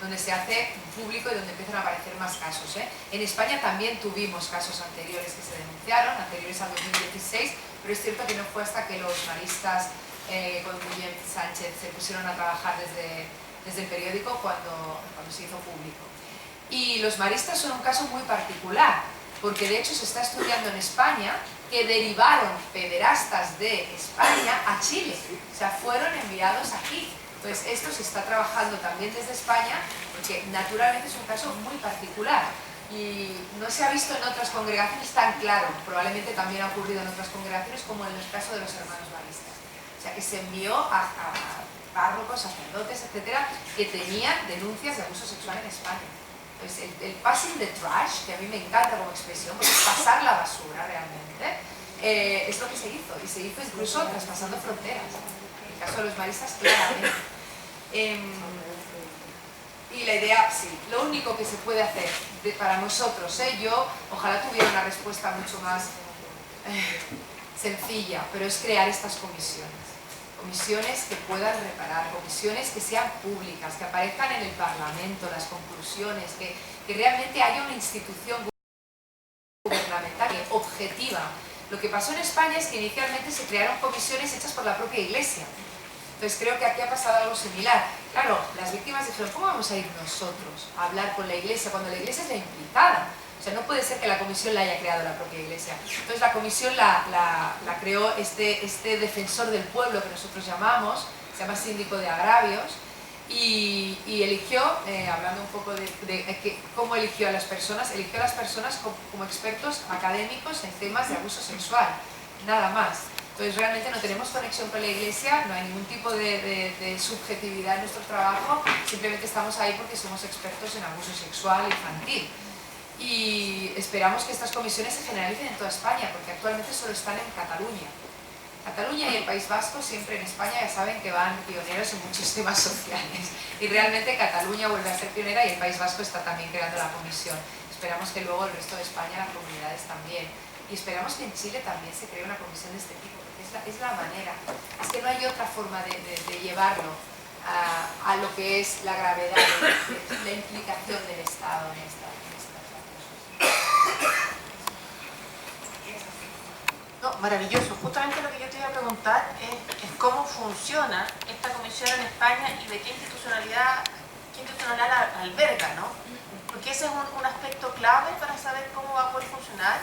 donde se hace público y donde empiezan a aparecer más casos, ¿eh? En España también tuvimos casos anteriores que se denunciaron, anteriores al 2016, pero es cierto que no fue hasta que los maristas con Guillem Sánchez se pusieron a trabajar desde el periódico cuando se hizo público. Y los maristas son un caso muy particular, porque de hecho se está estudiando en España que derivaron pederastas de España a Chile, o sea, fueron enviados aquí. Entonces esto se está trabajando también desde España, porque naturalmente es un caso muy particular y no se ha visto en otras congregaciones tan claro, probablemente también ha ocurrido en otras congregaciones como en el caso de los hermanos maristas. O sea, que se envió a párrocos, sacerdotes, etcétera, que tenían denuncias de abuso sexual en España. Entonces, el passing the trash, que a mí me encanta como expresión, porque es pasar la basura realmente, es lo que se hizo, y se hizo incluso traspasando fronteras. En el caso de los maristas, claramente. Y la idea, sí, lo único que se puede hacer para nosotros, yo ojalá tuviera una respuesta mucho más sencilla, pero es crear estas comisiones. Comisiones que puedan reparar, comisiones que sean públicas, que aparezcan en el Parlamento, las conclusiones, que realmente haya una institución gubernamental objetiva. Lo que pasó en España es que inicialmente se crearon comisiones hechas por la propia Iglesia. Entonces creo que aquí ha pasado algo similar. Claro, las víctimas dijeron, ¿cómo vamos a ir nosotros a hablar con la Iglesia cuando la Iglesia es la implicada? O sea, no puede ser que la comisión la haya creado la propia Iglesia. Entonces la comisión la creó este defensor del pueblo que nosotros llamamos, se llama síndico de agravios, y eligió, hablando un poco de cómo eligió a las personas como expertos académicos en temas de abuso sexual, nada más. Entonces realmente no tenemos conexión con la Iglesia, no hay ningún tipo de subjetividad en nuestro trabajo, simplemente estamos ahí porque somos expertos en abuso sexual infantil. Y esperamos que estas comisiones se generalicen en toda España, porque actualmente solo están en Cataluña. Cataluña y el País Vasco siempre en España ya saben que van pioneros en muchos temas sociales. Y realmente Cataluña vuelve a ser pionera y el País Vasco está también creando la comisión. Esperamos que luego el resto de España, las comunidades también. Y esperamos que en Chile también se cree una comisión de este tipo, porque es la manera. Es que no hay otra forma de llevarlo a lo que es la gravedad, la implicación del Estado en esta. No, maravilloso. Justamente lo que yo te iba a preguntar es cómo funciona esta comisión en España y de qué institucionalidad alberga, ¿no? Porque ese es un aspecto clave para saber cómo va a poder funcionar,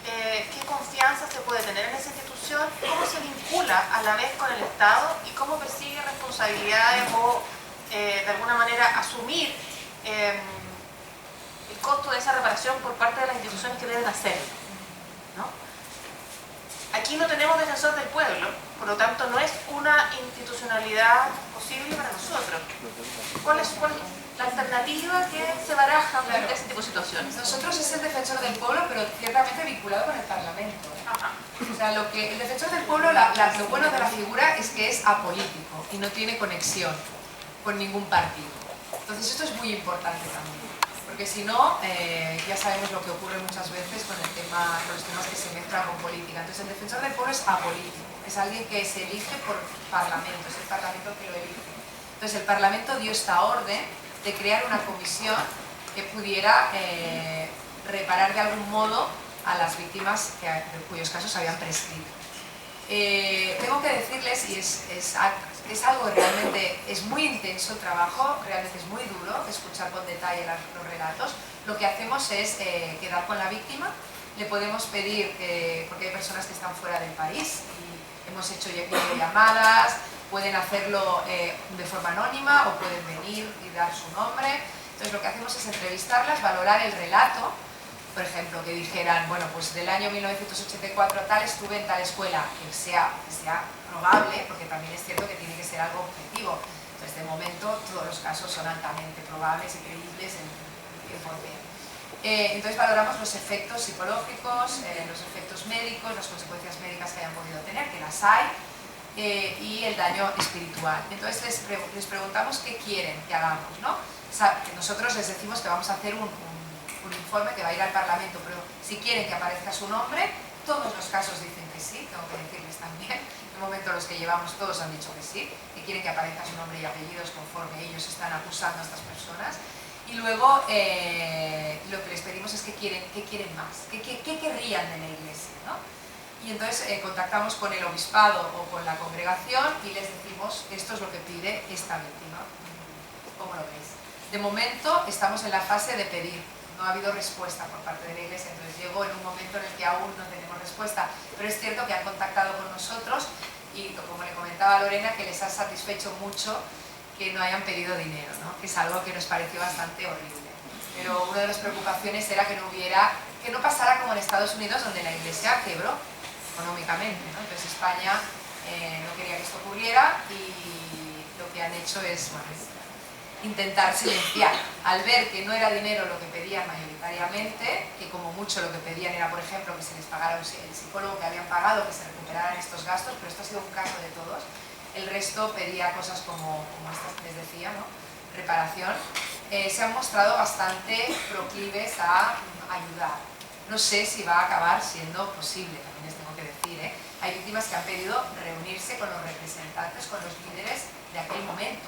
qué confianza se puede tener en esa institución, cómo se vincula a la vez con el Estado y cómo persigue responsabilidades o de alguna manera asumir el costo de esa reparación por parte de las instituciones que deben hacerlo, ¿no? Aquí no tenemos defensor del pueblo, por lo tanto no es una institucionalidad posible para nosotros. ¿Cuál es la alternativa que se baraja frente a ese tipo de situaciones? Nosotros es el defensor del pueblo, pero ciertamente vinculado con el Parlamento. Ajá. O sea, el defensor del pueblo, lo bueno de la figura es que es apolítico y no tiene conexión con ningún partido. Entonces esto es muy importante también. Porque si no, ya sabemos lo que ocurre muchas veces con los temas que se mezclan con política. Entonces el defensor del pueblo es apolítico. es alguien que se elige por parlamento, es el parlamento que lo elige. Entonces el parlamento dio esta orden de crear una comisión que pudiera reparar de algún modo a las víctimas de cuyos casos habían prescrito. Tengo que decirles, y es algo realmente, es muy intenso el trabajo, realmente es muy duro escuchar con detalle los relatos. Lo que hacemos es quedar con la víctima, le podemos pedir, porque hay personas que están fuera del país, y hemos hecho llamadas, pueden hacerlo de forma anónima o pueden venir y dar su nombre. Entonces lo que hacemos es entrevistarlas, valorar el relato, por ejemplo, que dijeran, bueno, pues del año 1984 tal estuve en tal escuela, que sea probable, porque también es cierto que tiene que ser algo objetivo. Entonces, de momento, todos los casos son altamente probables y creíbles en 100%. Entonces, valoramos los efectos psicológicos, los efectos médicos, las consecuencias médicas que hayan podido tener, que las hay, y el daño espiritual. Entonces, les preguntamos qué quieren que hagamos, ¿no? Nosotros les decimos que vamos a hacer un informe que va a ir al Parlamento, pero si quieren que aparezca su nombre, todos los casos dicen que sí, tengo que decirles también, de momento los que llevamos todos han dicho que sí, que quieren que aparezca su nombre y apellidos conforme ellos están acusando a estas personas. Y luego lo que les pedimos es qué quieren más, qué querrían de la Iglesia, ¿no? Y entonces contactamos con el obispado o con la congregación y les decimos esto es lo que pide esta víctima. ¿Cómo lo veis? De momento estamos en la fase de pedir. No ha habido respuesta por parte de la Iglesia, entonces llegó en un momento en el que aún no tenemos respuesta, pero es cierto que han contactado con nosotros y, como le comentaba a Lorena, que les ha satisfecho mucho que no hayan pedido dinero, ¿no? Que es algo que nos pareció bastante horrible. Pero una de las preocupaciones era que no pasara como en Estados Unidos, donde la Iglesia quebró económicamente, ¿no? Entonces España no quería que esto ocurriera y lo que han hecho es, bueno, intentar silenciar. Al ver que no era dinero lo que pedían mayoritariamente, que como mucho lo que pedían era, por ejemplo, que se les pagara el psicólogo que habían pagado, que se recuperaran estos gastos, pero esto ha sido un caso de todos. El resto pedía cosas como estas que les decía, ¿no? Reparación. Se han mostrado bastante proclives a ayudar. No sé si va a acabar siendo posible, también les tengo que decir, ¿eh? Hay víctimas que han pedido reunirse con los representantes, con los líderes de aquel momento,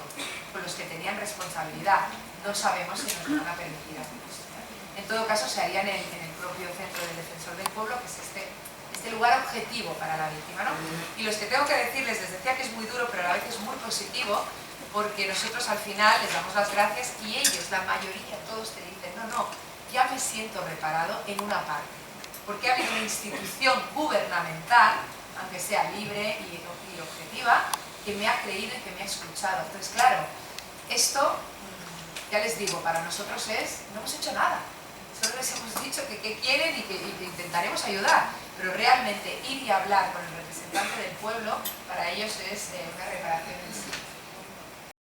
con los que tenían responsabilidad. No sabemos si nos van a permitir hacerlo. En todo caso, se haría en el propio Centro del Defensor del Pueblo, que es este lugar objetivo para la víctima, ¿no? Y los que tengo que decirles, les decía que es muy duro, pero a la vez es muy positivo, porque nosotros al final les damos las gracias y ellos, la mayoría, todos te dicen, no, ya me siento reparado en una parte, porque ha habido una institución gubernamental, aunque sea libre y objetiva, que me ha creído y que me ha escuchado. Entonces, claro, esto, ya les digo, para nosotros no hemos hecho nada. Solo les hemos dicho que quieren y que intentaremos ayudar. Pero realmente ir y hablar con el representante del pueblo, para ellos es una reparación en sí.